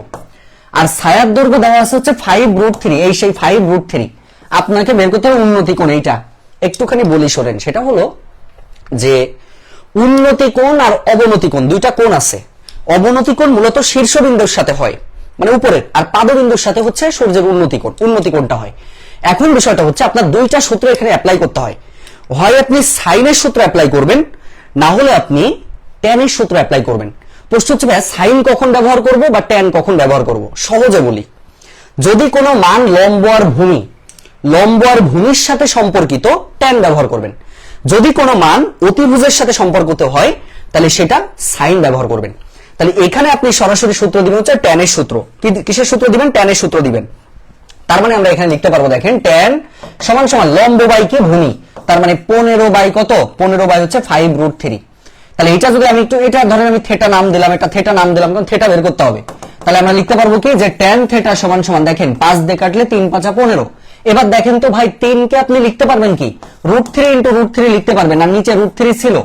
আর ছায়ার দৈর্ঘ্য দেওয়া আছে হচ্ছে 5√3, এই সেই 5√3। আপনাকে বের করতে হবে উন্নতি কোণ। এইটা একটুখানি বলি শোনেন, সেটা হলো যে উন্নতি কোণ আর অবনতি কোণ, দুইটা কোণ আছে। অবনতি কোণ মূলত শীর্ষবিন্দুর সাথে হয়, মানে উপরে, আর পাদবিন্দুর সাথে হচ্ছে সূর্যের উন্নতি কোণটা হয়। এখন বিষয়টা হচ্ছে আপনার দুইটা সূত্র এখানে অ্যাপ্লাই করতে হয়। হয় আপনি সাইনের সূত্র অ্যাপ্লাই করবেন, না হলে আপনি ট্যানের সূত্র অ্যাপ্লাই করবেন। প্রশ্ন হচ্ছে ভাই সাইন কখন ব্যবহার করব বা ট্যান কখন ব্যবহার করব? সহজে বলি, যদি কোনো মান লম্ব আর ভূমির সাথে সম্পর্কিত, ট্যান ব্যবহার করবেন। যদি কোনো মান অতিভুজের সাথে সম্পর্কিত হয় তাহলে সেটা সাইন ব্যবহার করবেন। তাহলে এখানে আপনি সরাসরি সূত্র দিবেন হচ্ছে ট্যানের সূত্র। কিসের সূত্র দিবেন? ট্যানের সূত্র দিবেন। তার মানে আমরা এখানে লিখতে পারবো দেখেন, ট্যান সমান সমান লম্ব বাই কে ভূমি, তার মানে 15 বাই কত? 15 বাই হচ্ছে 5√3। তাহলে এটা যদি আমি একটু, এটা ধরেন আমি থেটা নাম দিলাম, এটা থেটা নাম দিলাম, কারণ থেটা বের করতে হবে। তাহলে আমরা লিখতে পারবো কি যে ট্যান থেটা সমান সমান দেখেন 5 দিয়ে কাটলে 3 5 15। এবার দেখেন তো ভাই 3 কে আপনি লিখতে পারবেন কি? √3 × √3 লিখতে পারবেন, আর নিচে √3 ছিল,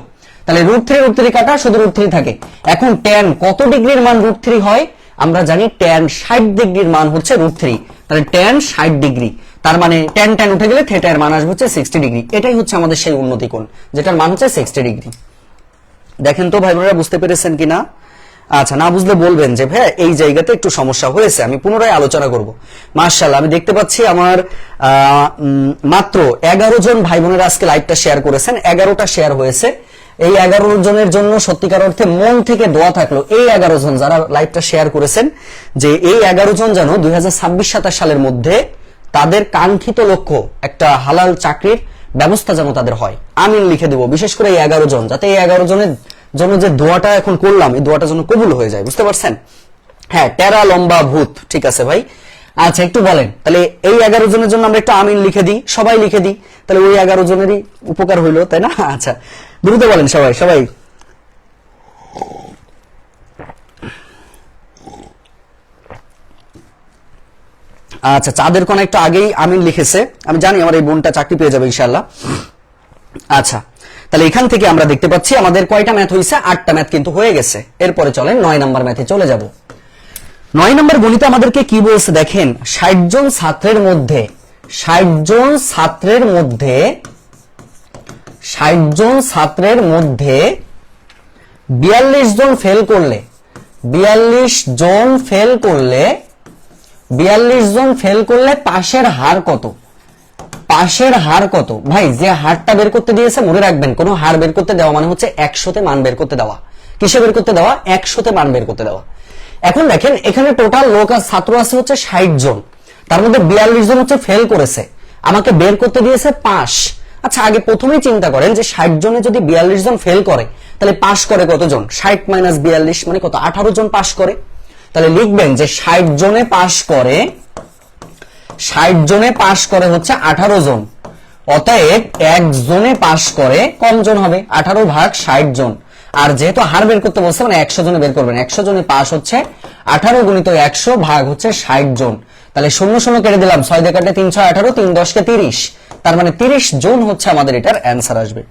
তাহলে √3 কাটা শুধু √3 থাকে। এখন ট্যান কত ডিগ্রির মান √3 হয়? আমরা জানি ট্যান 60 ডিগ্রির মান হচ্ছে √3, তাহলে ট্যান 60 ডিগ্রি, তার মানে ট্যান উঠে গেলে থেটার মান আসবে হচ্ছে 60 ডিগ্রি। এটাই হচ্ছে আমাদের সেই উন্নতি কোণ, যেটার মান হচ্ছে 60 ডিগ্রি। দেখেন তো ভাই বোনেরা বুঝতে পেরেছেন কিনা? আচ্ছা, না বুঝলে বলবেন যে ভাই এই জায়গাতে একটু সমস্যা হয়েছে, আমি পুনরায় আলোচনা করব। মাশাআল্লাহ, আমি দেখতে পাচ্ছি আমার মাত্র 11 জন ভাই বোনেরা আজকে লাইভটা শেয়ার করেছেন, 11টা শেয়ার হয়েছে। এই 11 জনের জন্য সত্যিকার অর্থে মন থেকে দোয়া থাকলো, এই 11 জন যারা লাইভটা শেয়ার করেছেন, যে এই 11 জন যেন 2026-27 সালের মধ্যে তাদের কাঙ্ক্ষিত লক্ষ্য একটা হালাল চাকরির ব্যবস্থা যেন তাদের হয়। আমিন লিখে দেব, বিশেষ করে এই 11 জন, যাতে এই 11 জনের জন্য যে দোয়াটা এখন করলাম, এই দোয়াটা যেন কবুল হয়ে যায়। বুঝতে পারছেন? হ্যাঁ, টেরা লম্বা ভূত, ঠিক আছে ভাই। আচ্ছা, একটু বলেন তাহলে এই 11 জনের জন্য আমরা একটা আমিন লিখে দিই, সবাই লিখে দিই, তাহলে ওই 11 জনেরই উপকার হইলো, তাই না? আচ্ছা, দ্রুত বলেন সবাই। আচ্ছা, চাঁদের কোন একটু আগেই আমিন লিখেছে, আমি জানি আমার এই বোনটা চাকরি পেয়ে যাবে ইনশাআল্লাহ। আচ্ছা, তাহলে এখান থেকে আমরা দেখতে পাচ্ছি আমাদের কয়টা ম্যাথ হয়েছে? 8টা ম্যাথ কিন্তু হয়ে গেছে। এরপরে চলেন 9 নাম্বার ম্যাথে চলে যাব। 9 নাম্বার গণিতে আমাদেরকে কি বলছে দেখেন, 60 জন ছাত্রের মধ্যে 60 জন ছাত্রের মধ্যে 42 জন ফেল করলে 42 জন ফেল করলে পাশের হার কত? পাশের হার কত? ভাই যে হারটা বের করতে দিয়েছে মনে রাখবেন, কোন হার বের করতে দেওয়া মানে হচ্ছে 100তে মান বের করতে দেওয়া। কিসে বের করতে দেওয়া? 100তে মান বের করতে দেওয়া। এখন দেখেন এখানে টোটাল লোক আর ছাত্র আছে হচ্ছে 60 জন, তার মধ্যে 42 জন হচ্ছে ফেল করেছে, আমাকে বের করতে দিয়েছে পাস। আচ্ছা আগে প্রথমেই চিন্তা করেন যে 60 জনে যদি 42 জন ফেল করে তাহলে পাস করে কতজন? 60 মাইনাস 42 মানে কত? 18 জন পাস করে। তাহলে লিখবেন যে 60 জনে পাস করে, 60 জনে পাস করে হচ্ছে 18 জন, অতএব একজনে পাস করে কম জন হবে, 18 ভাগ 60 জন। আর যেহেতু হার বের করতে বলছে মানে 100 জনে বের করবেন, 100 জনে পাস হচ্ছে 18 গুণিত 100 ভাগ হচ্ছে 60 জন। তাহলে 0 0 কেটে দিলাম, 6 দিয়ে কাটলে 3 6 18, 3 10 কে 30, তার মানে 30 জন হচ্ছে আমাদের এটার অ্যান্সার আসবে।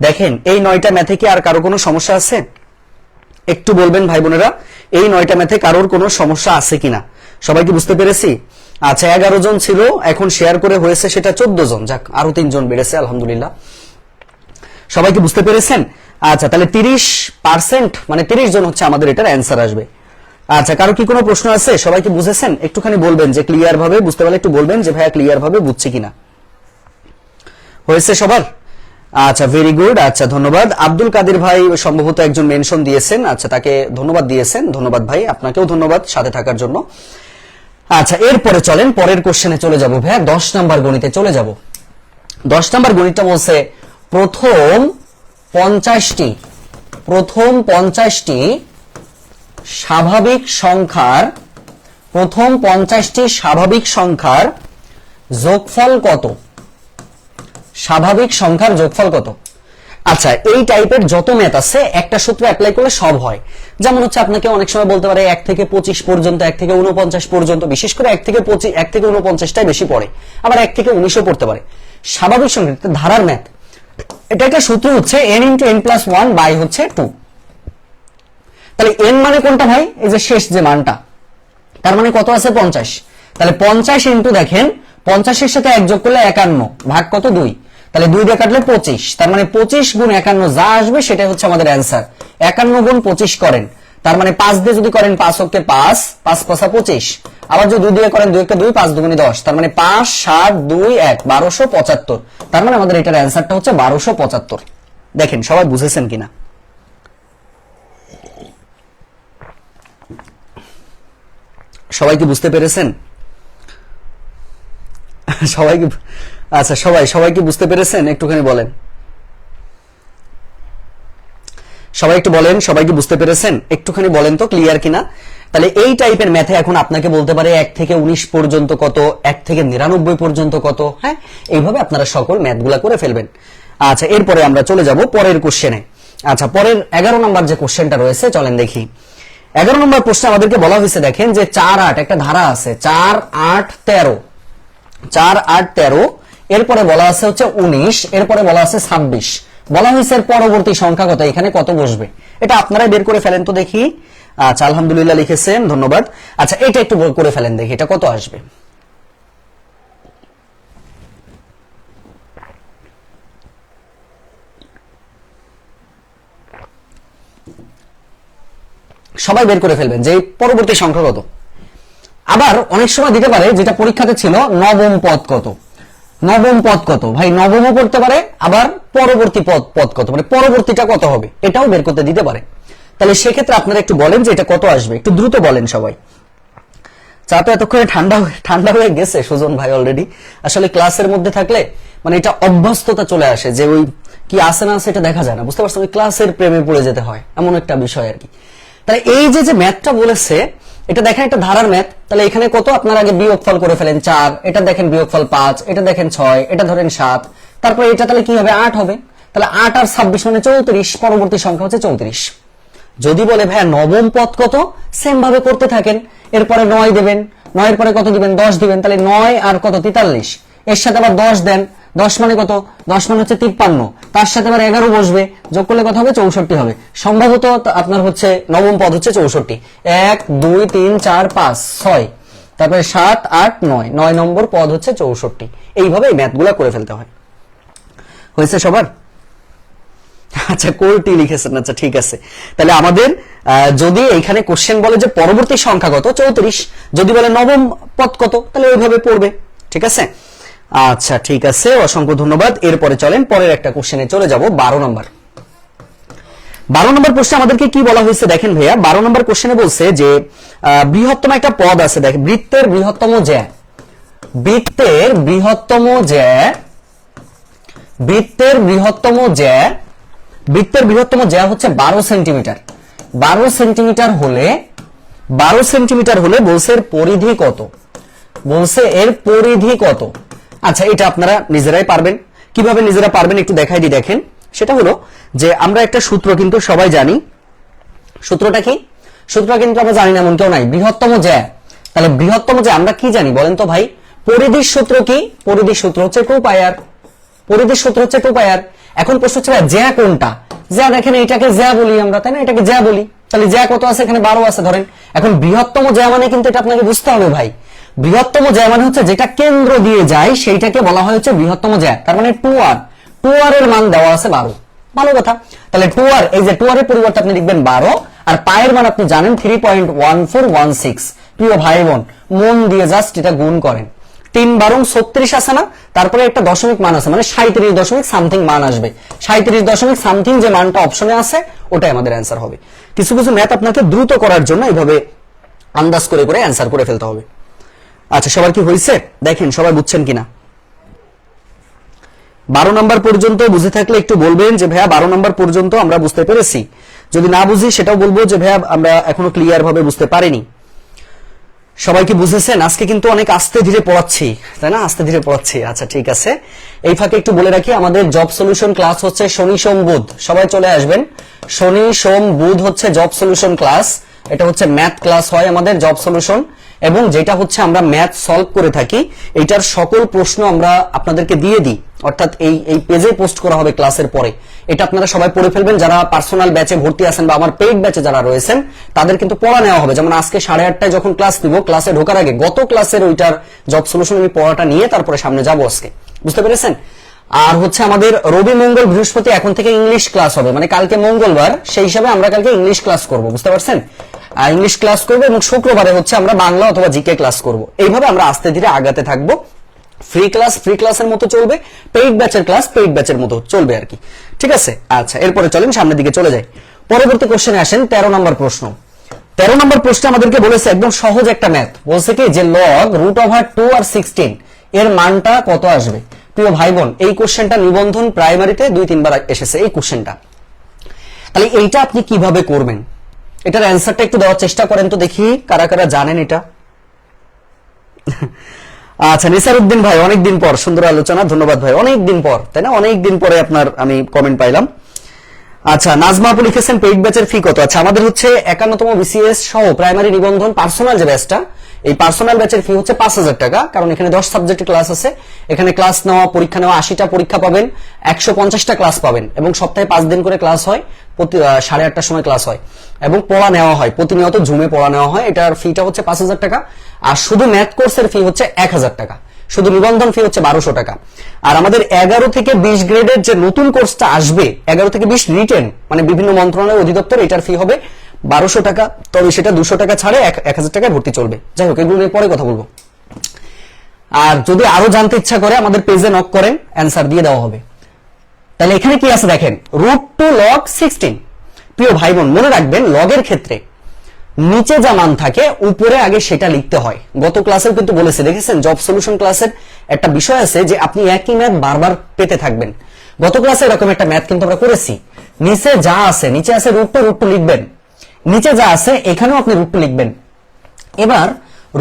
দেখেন এই 9টা ম্যাথে কি আর কারো কোনো সমস্যা আছে? একটু বলবেন ভাই বোনেরা, এই 9টা ম্যাথে কারোর কোনো সমস্যা আছে কিনা? সবাই কি বুঝতে পেরেছি? আচ্ছা 11 জন ছিল, এখন শেয়ার করে হয়েছে সেটা 14 জন, যাক আরো 3 জন বেড়েছে আলহামদুলিল্লাহ। সবাই কি বুঝতে পেরেছেন? আচ্ছা তাহলে 30% মানে 30 জন হচ্ছে আমাদের এটার অ্যান্সার আসবে। আচ্ছা কারো কি কোনো প্রশ্ন আছে? সবাই কি বুঝেছেন? একটুখানি বলবেন যে ক্লিয়ার ভাবে বুঝতে পারলে একটু বলবেন যে ভাইয়া ক্লিয়ার ভাবে বুঝছি কিনা। হয়েছে সবার? আচ্ছা ভেরি গুড, আচ্ছা ধন্যবাদ। আব্দুল কাদের ভাই সম্ভবত একজন মেনশন দিয়েছেন, আচ্ছা তাকে ধন্যবাদ দিয়েছেন, ধন্যবাদ ভাই, আপনাকেও ধন্যবাদ সাথে থাকার জন্য। আচ্ছা এরপরে চলেন পরের কোশ্চেনে চলে যাব ভাইয়া, 10 নাম্বার গণিতে চলে যাব। 10 নাম্বার গণিতটা বলছে প্রথম 50টি স্বাভাবিক সংখ্যার, প্রথম 50টি স্বাভাবিক সংখ্যার যোগফল কত? স্বাভাবিক সংখ্যার যোগফল কত? আচ্ছা এই টাইপের যত ম্যাথ আছে একটা সূত্র অ্যাপ্লাই করলে সব হয়। যেমন হচ্ছে আপনাকে অনেক সময় বলতে পারে 1 থেকে 25 পর্যন্ত, 1 থেকে 49 পর্যন্ত, বিশেষ করে 1 থেকে 49টাই বেশি পড়ে, আবার 1 থেকে 19ও পড়তে পারে। স্বাভাবিক সংখ্যা ধারার ম্যাথ, এটা একটা সূত্র হচ্ছে n × n+1 বাই হচ্ছে 2। তাহলে n মানে কোনটা ভাই? এই যে শেষ যে মানটা, তার মানে কত আছে? 50। তাহলে 50 ইনটু দেখেন 50 এর সাথে 1 যোগ করলে 51 ভাগ কত? 2, তাহলে 2 দিয়ে কাটলে 25, তার মানে 25 গুণ 51 যা আসবে সেটাই হচ্ছে আমাদের অ্যান্সার। 51 গুণ 25 করেন, তার মানে 5 দিয়ে যদি করেন 5 অক্ষে 5, 5 5 25, আবার যদি 2 দিয়ে করেন 2 1 2, 5 2 10, তার মানে 5 7 2 1 1275, তার মানে আমাদের এটার অ্যান্সারটা হচ্ছে 1275। দেখেন সবাই বুঝেছেন কিনা? সবাই কি বুঝতে পেরেছেন? সবাই কি, আচ্ছা সবাই কি বুঝতে পেরেছেন? একটুখানি বলেন, সবাই একটু বলেন, সবাই কি বুঝতে পেরেছেন? একটুখানি বলেন তো ক্লিয়ার কিনা। তাহলে এই টাইপের ম্যাথে এখন আপনাকে বলতে পারে 1 থেকে 19 পর্যন্ত কত, 1 থেকে 99 পর্যন্ত কত, হ্যাঁ এইভাবে আপনারা সকল ম্যাথগুলা করে ফেলবেন। আচ্ছা এরপরে আমরা চলে যাব পরের কোশ্চেনে। আচ্ছা পরের 11 নম্বর যে কোশ্চেনটা রয়েছে চলেন দেখি। 11 নম্বর প্রশ্নে আমাদেরকে বলা হয়েছে দেখেন যে 4 8 একটা ধারা আছে, 4 8 13, 4 8 13, এরপরে বলা আছে হচ্ছে 19, এরপরে বলা আছে 26, বলা হয়েছে এর পরবর্তী সংখ্যা কত, এখানে কত বসবে? এটা আপনারাই বের করে ফেলেন তো দেখি। আচ্ছা আলহামদুলিল্লাহ লিখেছেন, ধন্যবাদ। আচ্ছা এটা একটু করে ফেলেন দেখি এটা কত আসবে। সবাই বের করে ফেলবেন যে পরবর্তী সংখ্যা কত। আবার অনেক সময় দিতে পারে যেটা পরীক্ষাতে ছিল নবম পদ কত, নবম পদ কত, ভাই নবমও করতে পারে, আবার পরবর্তী পদ কত, মানে পরবর্তীটা কত হবে এটাও বের করতে দিতে পারে। তাহলে সেক্ষেত্রে আপনারা একটু বলেন যে এটা কত আসবে, একটু দ্রুত বলেন সবাই। চা তো এতক্ষণে ঠান্ডা হয়ে গেছে সুজন ভাই অলরেডি। আসলে ক্লাসের মধ্যে থাকলে মানে এটা অভ্যস্ততা চলে আসে যে ওই কি আসে না আসে এটা দেখা যায় না, বুঝতে পারছেন? ওই ক্লাসের প্রেমে পড়ে যেতে হয়, এমন একটা বিষয় আর কি। তাহলে এই যে ম্যাথটা বলেছে এটা দেখেন একটা ধারার ম্যাথ, তাহলে এখানে কত আপনার আগে বিয়োগফল করে ফেলেন 4, এটা দেখেন বিয়োগফল 5, এটা দেখেন 6, এটা ধরেন 7, তারপর এটা তাহলে কি হবে 8 হবে। তাহলে 8 আর 26 মানে 34, পরবর্তী সংখ্যা হচ্ছে 34। যদি বলে ভাইয়া নবম পদ কত, সেম ভাবে করতে থাকেন, এরপরে 9 দেবেন, 9 এর পরে কত দিবেন 10 দিবেন, তাহলে 9 আর কত 43, এর সাথে আবার 10 দেন, 10 মানে কত, 10 মানে হচ্ছে 53, তার সাথে আবার 11 বসবে, যোগ করলে কত হবে 64 হবে। সম্ভবত আপনার হচ্ছে নবম পদ হচ্ছে 64, 1 2 3 4 5 6, তারপরে 7 8 9, 9 নম্বর পদ হচ্ছে 64। এইভাবে এই ম্যাথগুলা করে ফেলতে হয়। হয়েছে সবার? আচ্ছা কোটি লিখেছেন, আচ্ছা ঠিক আছে। তাহলে আমাদের যদি এখানে কোশ্চেন বলে যে পরবর্তী সংখ্যা কত 34, যদি বলে নবম পদ কত, তাহলে ওইভাবে পড়বে, ঠিক আছে। আচ্ছা ঠিক আছে, অসংখ্য ধন্যবাদ। এরপরে চলেন পরের একটা কোশ্চেনে চলে যাব। 12 নম্বর। 12 নম্বর প্রশ্নে আমাদেরকে কি বলা হয়েছে দেখেন ভাইয়া, 12 নম্বর কোশ্চেনে বলছে যে বৃহত্তম একটা পদ আছে, দেখেন বৃত্তের বৃহত্তম জ্যা, বৃত্তের বৃহত্তম জ্যা, বৃত্তের বৃহত্তম জ্যা, বৃত্তের বৃহত্তম জ্যা হচ্ছে 12 সেন্টিমিটার। 12 সেন্টিমিটার হলে, 12 সেন্টিমিটার হলে বলছে এর পরিধি কত, বলছে এর পরিধি কত। আচ্ছা এটা আপনারা নিজেরাই পারবেন। কিভাবে নিজেরা পারবেন একটু দেখাই দিই। দেখেন সেটা হলো যে আমরা একটা সূত্র কিন্তু সবাই জানি। সূত্রটা কি? সূত্রটা কিন্তু আমরা জানি না এমন কেউ নাই। বৃহত্তম জ্যা, তাহলে বৃহত্তম জ্যা আমরা কি জানি বলেন তো ভাই? পরিধির সূত্র কি? পরিধির সূত্র হচ্ছে 2 পাই r। পরিধির সূত্র হচ্ছে 2 পাই r। এখন প্রশ্ন হচ্ছে জ্যা কোনটা? জ্যা দেখেন এইটাকে জ্যা বলি আমরা, তাই না? এটাকে জ্যা বলি। তাহলে জ্যা কত আছে? এখানে 12 আছে ধরেন। এখন বৃহত্তম জ্যা মানে কিন্তু এটা আপনাকে বুঝতে হবে ভাই। বৃহত্তম জ্যা মানে হচ্ছে যেটা কেন্দ্র দিয়ে যায় সেইটাকে বলা হয় হচ্ছে বৃহত্তম জ্যা। তার মানে 2r, 2r এর মান দেওয়া আছে 12। ভালো কথা। তাহলে 2r, এই যে 2r এর পরিবর্তে আপনি লিখবেন 12, আর পায়ের মান আপনি জানেন 3.1416। প্রিয় ভাই বোন মন দিয়ে জাস্ট এটা গুণ করেন। 3 বারং 36 আছে না, তারপরে একটা দশমিক মান আছে, মানে 37 দশমিক সামথিং মান আসবে। 37 দশমিক সামথিং যে মানটা অপশনে আছে ওটাই আমাদের অ্যান্সার হবে। কিছু কিছু ম্যাথ আপনাকে দ্রুত করার জন্য এইভাবে আন্দাজ করে করে অ্যান্সার করে ফেলতে হবে। আচ্ছা সবার কি হয়েছে দেখেন, সবাই বুঝছেন কিনা? 12 নম্বর পর্যন্ত বুঝে থাকলে একটু বলবেন যে ভাইয়া 12 নম্বর পর্যন্ত আমরা বুঝতে পেরেছি। যদি না বুঝি সেটাও বলবো যে ভাইয়া আমরা এখনো ক্লিয়ার ভাবে বুঝতে পারিনি। সবাই কি বুঝেছেন? আজকে কিন্তু অনেক আস্তে ধীরে পড়াচ্ছি, তাই না? আস্তে ধীরে পড়াচ্ছি। আচ্ছা ঠিক আছে। এই ফাঁকে একটু বলে রাখি, আমাদের জব সলিউশন ক্লাস হচ্ছে শনি সোম বুধ। সবাই চলে আসবেন। শনি সোম বুধ হচ্ছে জব সলিউশন ক্লাস। এটা হচ্ছে ম্যাথ ক্লাস হয় আমাদের জব সলিউশন, এবং যেটা হচ্ছে আমরা ম্যাথ সলভ করে থাকি। এইটার সকল প্রশ্ন আমরা আপনাদেরকে দিয়ে দিই, অর্থাৎ এই পেজে পোস্ট করা হবে ক্লাসের পরে। এটা আপনারা সবাই পড়ে ফেলবেন। যারা পার্সোনাল ব্যাচে ভর্তি আছেন বা আমার পেইড ব্যাচে যারা রয়েছেন তাদের কিন্তু পড়া নেওয়া হবে। যেমন আজকে 8:30টায় যখন ক্লাস নিব, ক্লাসে ঢোকার আগে গত ক্লাসের ওইটার জব সলিউশন আমি পড়াটা নিয়ে তারপরে সামনে যাবো আজকে। বুঝতে পেরেছেন? আর হচ্ছে আমাদের রবি মঙ্গল বৃহস্পতি এখন থেকে ইংলিশ ক্লাস হবে, মানে কালকে মঙ্গলবার, সেই হিসাবে আমরা কালকে ইংলিশ ক্লাস করব। বুঝতে পারছেন? ইংলিশ ক্লাস করবো, এবং শুক্রবারে হচ্ছে আমরা বাংলা অথবা জিকে ক্লাস করব। এইভাবে আমরা আস্তে ধীরে আগাতে থাকবো। ফ্রি ক্লাস ফ্রি ক্লাসের মতো চলবে, পেইড ব্যাচের ক্লাস পেইড ব্যাচের মতো চলবে আর কি। ঠিক আছে? আচ্ছা এরপরে চলেন সামনের দিকে চলে যাই। পরবর্তী কোশ্চেনে আসেন 13 নম্বর প্রশ্ন। 13 নম্বর প্রশ্ন আমাদেরকে বলেছে একদম সহজ একটা ম্যাথ। বলছে কি যে লগ √2 আর 16 এর মানটা কত আসবে। প্রিয় ভাই বোন এই কোশ্চেনটা নিবন্ধন প্রাইমারিতে 2-3 বার এসেছে এই কোশ্চেনটা। তাহলে এইটা আপনি কিভাবে করবেন, এটার অ্যান্সারটা একটু দেওয়ার চেষ্টা করেন তো দেখি কারা কারা জানেন এটা। আচ্ছা নিসার উদ্দিন ভাই অনেকদিন পর, সুন্দর আলোচনা, ধন্যবাদ ভাই। অনেকদিন পর, তাই না? অনেকদিন পরে আপনার আমি কমেন্ট পাইলাম। আচ্ছা নাজমা আপু লিখেছেন পেইড ব্যাচের ফি কত। আচ্ছা আমাদের হচ্ছে 51তম বিসিএস সহ প্রাইমারি নিবন্ধন পার্সোনাল যে ব্যাচটা, এই পার্সোনাল ব্যাচের ফি হচ্ছে 5000 টাকা। কারণ এখানে 10 সাবজেক্টের ক্লাস আছে, এখানে ক্লাস নেওয়া, পরীক্ষা নেওয়া, 80টা পরীক্ষা পাবেন, 150টা ক্লাস পাবেন, এবং সপ্তাহে 5 দিন করে ক্লাস হয়, প্রতি 8:30টার সময় ক্লাস হয়, এবং পড়া নেওয়া হয় প্রতিনিয়ত, জুমে পড়া নেওয়া হয়। এটার ফিটা হচ্ছে 5000 টাকা। আর শুধু ম্যাথ কোর্সের ফি হচ্ছে 1000 টাকা। শুধু নিবন্ধন ফি হচ্ছে 1200 টাকা। আর আমাদের 11 থেকে 20 গ্রেডের যে নতুন কোর্সটা আসবে, 11 থেকে 20 রিটেন, মানে বিভিন্ন মন্ত্রণালয় অধিদপ্তর, এটার ফি হবে 1200 টাকা। তবে সেটা 200 টাকা ছাড়ে 1000 টাকায় ভর্তি চলবে। যাই হোক এগুলো নিয়ে পরে কথা বলবো। আর যদি আরো জানতে ইচ্ছা করে আমাদের পেজে নক করেন, অ্যান্সার দিয়ে দেওয়া হবে। তাহলে এখানে কি আছে দেখেন, √2 log 16। প্রিয় ভাই বোন মনে রাখবেন লগের ক্ষেত্রে নিচে যা মান থাকে উপরে আগে সেটা লিখতে হয়। গত ক্লাসেও কিন্তু বলেছে, দেখেছেন জব সলিউশন ক্লাসের একটা বিষয় আছে যে আপনি একই ম্যাথ বারবার পেতে থাকবেন। গত ক্লাসে এরকম একটা ম্যাথ কিন্তু আমরা করেছি। নিচে যা আছে, নিচে আছে √2 লিখবেন, নিচে যা আছে এখানেও আপনি √2 লিখবেন। এবার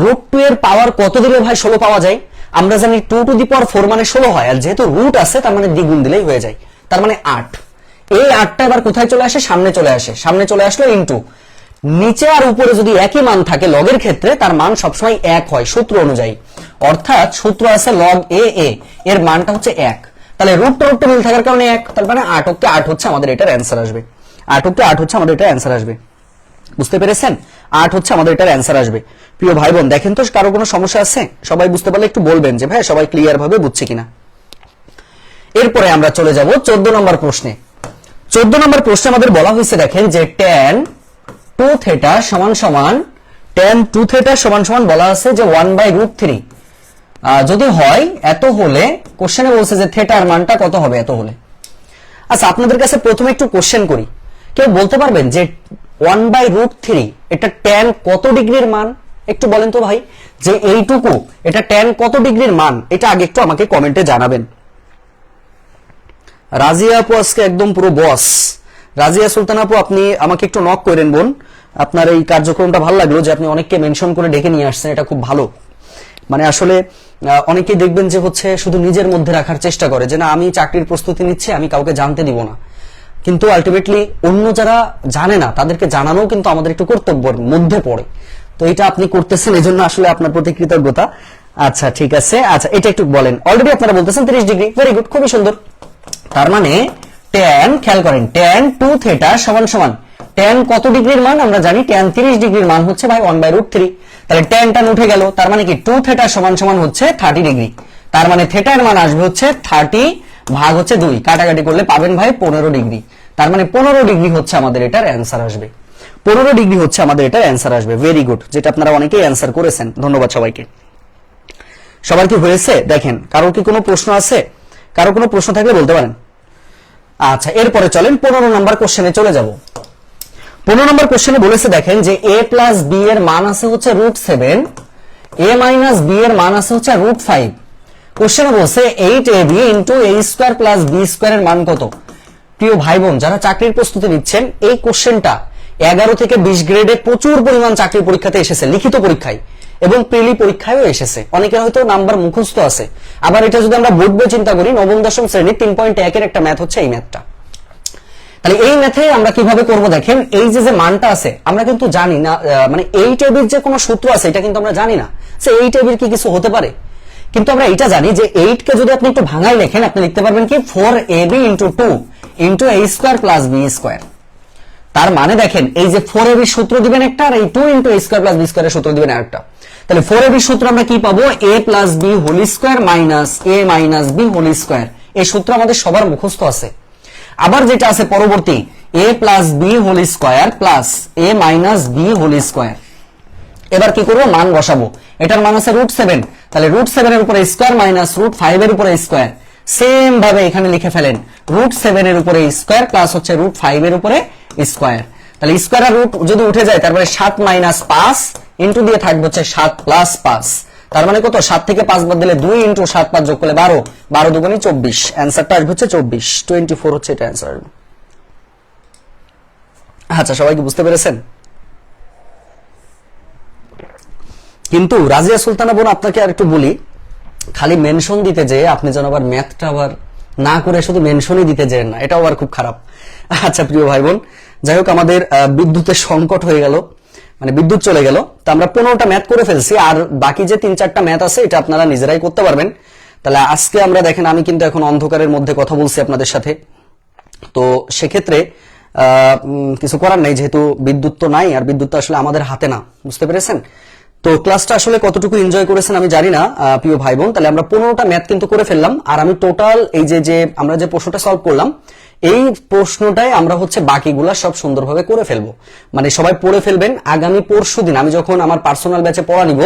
√2 এর পাওয়ার কত দিলে ভাই 16 পাওয়া যায়? আমরা জানি 2⁴ মানে 16 হয়, আর যেহেতু রুট আছে তার মানে দ্বিগুণ দিলেই হয়ে যায়, তার মানে 8। এই 8টা এবার কোথায় চলে আসে? সামনে চলে আসে। সামনে চলে আসলো ইনটু, নিচে আর উপরে যদি একই মান থাকে লগের ক্ষেত্রে তার মান সবসময় 1 হয় সূত্র অনুযায়ী। অর্থাৎ সূত্র আছে log a এর মানটা হচ্ছে 1। তাহলে √2 মিল থাকার কারণে 1, তার মানে 8 হচ্ছে আমাদের এটার অ্যান্সার আসবে। 8 হচ্ছে আমাদের এটার অ্যান্সার আসবে। বুঝতে পেরেছেন? 8 হচ্ছে আমাদের এটার অ্যান্সার আসবে। প্রিয় ভাই বোন দেখেন তো কারো কোনো সমস্যা আছে? সবাই বুঝতে পারলে একটু বলবেন যে ভাই সবাই ক্লিয়ার ভাবে বুঝছে কিনা। এরপরে আমরা চলে যাব 14 নম্বর প্রশ্নে। 14 নম্বর প্রশ্নে আমাদের বলা হয়েছে দেখেন যে tan 2 থিটা সমান সমান tan 2 থিটা সমান সমান বলা আছে যে 1/√3 যদি হয় এত হলে কোশ্চেনে বলছে যে থিটার মানটা কত হবে এত হলে। আচ্ছা আপনাদের কাছে প্রথমে একটু কোশ্চেন করি, কেউ বলতে পারবেন যে 1/√3 এটা tan কত ডিগ্রির মান? একটু বলেন তো ভাই, যে এইটুকু এটা tan কত ডিগ্রির মান, এটা আগে একটু আমাকে কমেন্টে জানাবেন। রাজিয়া আপু আজকে একদম পুরো বস। রাজিয়া সুলতান আপু আপনি আমাকে একটু নক করেন বোন, আপনার এই কার্যক্রমটা ভালো লাগলো যে আপনি অনেককে মেনশন করে ডেকে নিয়ে আসছেন, এটা খুব ভালো। মানে আসলে অনেকেই দেখবেন যে হচ্ছে শুধু নিজের মধ্যে রাখার চেষ্টা করে যে না আমি চাকরির প্রস্তুতি নিচ্ছি, আমি কাউকে জানতে দিব না, কিন্তু আলটিমেটলি অন্য যারা জানে না তাদেরকে জানানো কিন্তু আমাদের একটু কর্তব্যের মধ্যে পড়ে। তো এটা আপনি করতেছেন, এই জন্য আসলে আপনার প্রতি কৃতজ্ঞতা। আচ্ছা ঠিক আছে, আচ্ছা এটা একটু বলেন। অলরেডি আপনারা বলতেছেন 30 ডিগ্রি, ভেরি গুড, খুবই সুন্দর। তার মানে tan, খেয়াল করেন, tan 2 থিটা সমান সমান tan কত ডিগ্রির মান আমরা জানি, tan 30 ডিগ্রির মান হচ্ছে ভাই 1/√3। তাহলে tan টা উঠে গেল, তার মানে কি 2 থিটা সমান সমান হচ্ছে 30 ডিগ্রি। তার মানে থিটার মান আসবে হচ্ছে 30 ভাগ হচ্ছে 2, কাটাকাটি করলে পাবেন ভাই 15 ডিগ্রি। তার মানে 15 ডিগ্রি হচ্ছে আমাদের এটার অ্যান্সার আসবে। 15 ডিগ্রি হচ্ছে আমাদের এটার অ্যান্সার আসবে। ভেরি গুড, যেটা আপনারা অনেকেই অ্যান্সার করেছেন, ধন্যবাদ সবাইকে। সবার কি হয়েছে দেখেন? কারোর কি কোনো প্রশ্ন আছে? কারো কোনো প্রশ্ন থাকলে বলতে পারেন। আচ্ছা এরপরে চলেন 15 নম্বর কোশ্চেনে চলে যাব। 15 নম্বর কোশ্চেনে বলেছে দেখেন যে a প্লাস b এর মান আছে হচ্ছে √7, a মাইনাস b এর মান আছে হচ্ছে √5। কোশ্চেনে বলছে 8ab into a square plus b square এর মান কত? প্রিয় ভাই বোন যারা চাকরির প্রস্তুতি নিচ্ছেন, এই কোশ্চেনটা 11 থেকে 20 গ্রেডে প্রচুর পরিমাণ চাকরির পরীক্ষাতে এসেছে, লিখিত পরীক্ষায় এবং প্রিলি পরীক্ষায়ও এসেছে। অনেকের হয়তো নাম্বার মুখস্থ আছে। আবার এটা যদি আমরা বোর্ড বই চিন্তা করি, নবম দশম শ্রেণীর 3.1 এর একটা ম্যাথ হচ্ছে এই ম্যাথটা। তাহলে এই ম্যাথে আমরা কিভাবে করব দেখেন, এই যে মানটা আছে আমরা কিন্তু জানি না, মানে 8ab এর যে কোনো সূত্র আছে এটা কিন্তু আমরা জানি না যে 8ab এর কি কিছু হতে পারে, কিন্তু আমরা এটা জানি যে 8 কে যদি আপনি একটু ভাঙাই লেখেন আপনি লিখতে পারবেন কি 4ab into 2 into a square plus b square. তার মানে দেখেন এই যে 4ab সূত্র দিবেন একটা, আর এই 2 into a square plus b স্কোয়ারের সূত্র দিবেন আরেকটা। তাহলে 4ab সূত্র আমরা কি পাবো, a plus b whole square minus a minus b whole square. এই সূত্র আমাদের সবার মুখস্থ আছে। আবার যেটা আছে পরবর্তী a plus b whole square plus a minus b whole square. এবার কি করবো, মান বসাবো। এটার মান আছে √7, তাহলে √7 এর উপরে স্কোয়ার মাইনাস √5 এর উপরে স্কোয়ার। সেম ভাবে এখানে লিখে ফেলেন √7 এর উপরে স্কোয়ার প্লাস হচ্ছে √5 এর উপরে স্কোয়ার। তাহলে স্কোয়ার আর রুট যদি উঠে যায় তারপরে 7 মাইনাস 5 ইন্টু দিয়ে থাকবে হচ্ছে 7 প্লাস 5। তার মানে কত, 7 থেকে 5 বাদ দিলে 2 ইন্টু 7 5 যোগ করলে 12, 12 দুগুণে 24। অ্যান্সারটা আসবে হচ্ছে 24 হচ্ছে এটা অ্যান্সার। আচ্ছা সবাই কি বুঝতে পেরেছেন? কিন্তু রাজিয়া সুলতানা বোন আপনাকে আর একটু বলি, খালি মেনশন দিতে যে আপনি যেন আবার ম্যাথটা আবার না করে শুধু মেনশনই দিতে যেন না, এটাও আবার খুব খারাপ। আচ্ছা প্রিয় ভাই বোন, যাই হোক আমাদের বিদ্যুতের সংকট হয়ে গেল, মানে বিদ্যুৎ চলে গেল, তো আমরা 15টা ম্যাথ করে ফেলছি, আর বাকি যে 3-4টা ম্যাথ আছে এটা আপনারা নিজেরাই করতে পারবেন। তাহলে আজকে আমরা দেখেন আমি কিন্তু এখন অন্ধকারের মধ্যে কথা বলছি আপনাদের সাথে, তো সেক্ষেত্রে কিছু করার নেই, যেহেতু বিদ্যুৎ তো নাই, আর বিদ্যুৎ তো আসলে আমাদের হাতে না, বুঝতে পেরেছেন? তো ক্লাসটা আসলে কতটুকু এনজয় করেছেন আমি জানি না প্রিয় ভাই বোন। তাহলে আমরা 15টা ম্যাথ কিন্তু করে ফেললাম, আর আমি টোটাল এই যে আমরা যে প্রশ্নটা সলভ করলাম এই প্রশ্নটাই আমরা হচ্ছে বাকিগুলা সব সুন্দরভাবে করে ফেলবো, মানে সবাই পড়ে ফেলবেন। আগামী পরশুদিন আমি যখন আমার পার্সোনাল ব্যাচে পড়া নিব,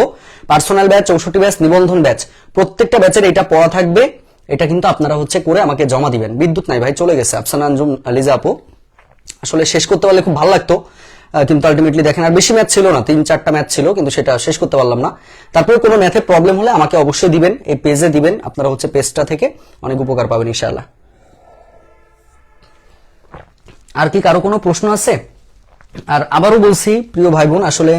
পার্সোনাল ব্যাচ 64 ব্যাচ নিবন্ধন ব্যাচ, প্রত্যেকটা ব্যাচের এটা পড়া থাকবে, এটা কিন্তু আপনারা হচ্ছে করে আমাকে জমা দিবেন। বিদ্যুৎ নাই ভাই, চলে গেছে। আফসানা আঞ্জুম লিজা আপু, আসলে শেষ করতে পারলে খুব ভালো লাগতো, কিন্তু আলটিমেটলি দেখেন আর বেশি ম্যাথ ছিল না, 3-4টা ম্যাথ ছিল, কিন্তু সেটা শেষ করতে পারলাম না। তারপরে কোনো ম্যাথে প্রবলেম হলে আমাকে অবশ্যই দিবেন, এই পেজে দিবেন, আপনারা হচ্ছে পেজটা থেকে অনেক উপকার পাবেন ইনশাআল্লাহ। আর কি কারো কোনো প্রশ্ন আছে? আর আবারও বলছি প্রিয় ভাই বোন, আসলে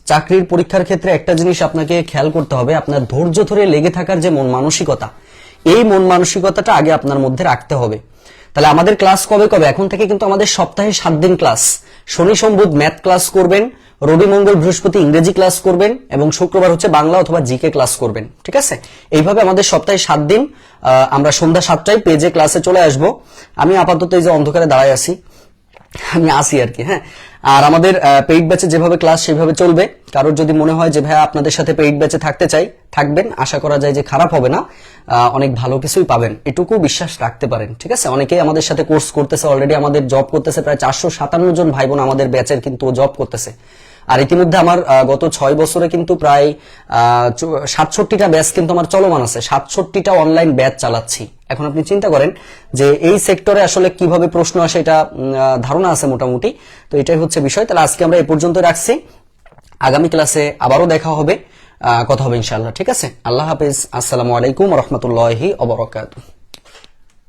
চাকরির পরীক্ষার ক্ষেত্রে একটা জিনিস আপনাকে খেয়াল করতে হবে, আপনার ধৈর্য ধরে লেগে থাকার যে মন মানসিকতা, এই মন মানসিকতাটা আগে আপনার মধ্যে রাখতে হবে। তাহলে আমাদের ক্লাস কবে কবে, এখন থেকে কিন্তু আমাদের সপ্তাহে 7 দিন ক্লাস। শনি সোম বুধ ম্যাথ ক্লাস করবেন, রবি মঙ্গল বৃহস্পতি ইংরেজি ক্লাস করবেন, এবং শুক্রবার হচ্ছে বাংলা অথবা জিকে ক্লাস করবেন, ঠিক আছে? এইভাবে আমাদের সপ্তাহে 7 দিন আমরা সন্ধ্যা 7টায় পেজে ক্লাসে চলে আসব। আমি আপাতত এই যে অন্ধকারে দাঁড়ায় আছি, আমি আসি আর কি, হ্যাঁ। আর আমাদের পেইড ব্যাচে যেভাবে ক্লাস সেভাবে চলবে। কারোর যদি মনে হয় যে ভাইয়া আপনাদের সাথে পেইড ব্যাচে থাকতে চাই, থাকবেন, আশা করা যায় যে খারাপ হবে না, অনেক ভালো কিছুই পাবেন, এটুকু বিশ্বাস রাখতে পারেন। ঠিক আছে, অনেকেই আমাদের সাথে কোর্স করতেছে, অলরেডি আমাদের জব করতেছে, প্রায় 457 জন ভাই বোন আমাদের ব্যাচের কিন্তু জব করতেছে। আর ইতিমধ্যে আমার গত 6 বছরে কিন্তু প্রায় 67টা ব্যাচ কিন্তু আমার চলমান আছে, 67টা অনলাইন ব্যাচ চালাচ্ছি। এখন আপনি চিন্তা করেন যে এই সেক্টরে আসলে কিভাবে প্রশ্ন আসে, এটা ধারণা আছে মোটামুটি। তো এটাই হচ্ছে বিষয়। তাহলে আজকে আমরা এই পর্যন্ত রাখছি, আগামী ক্লাসে আবারও দেখা হবে, কথা হবে ইনশাআল্লাহ। ঠিক আছে, আল্লাহ হাফেজ, আসসালামু আলাইকুম ওয়া রাহমাতুল্লাহি ওয়া বারাকাতুহু।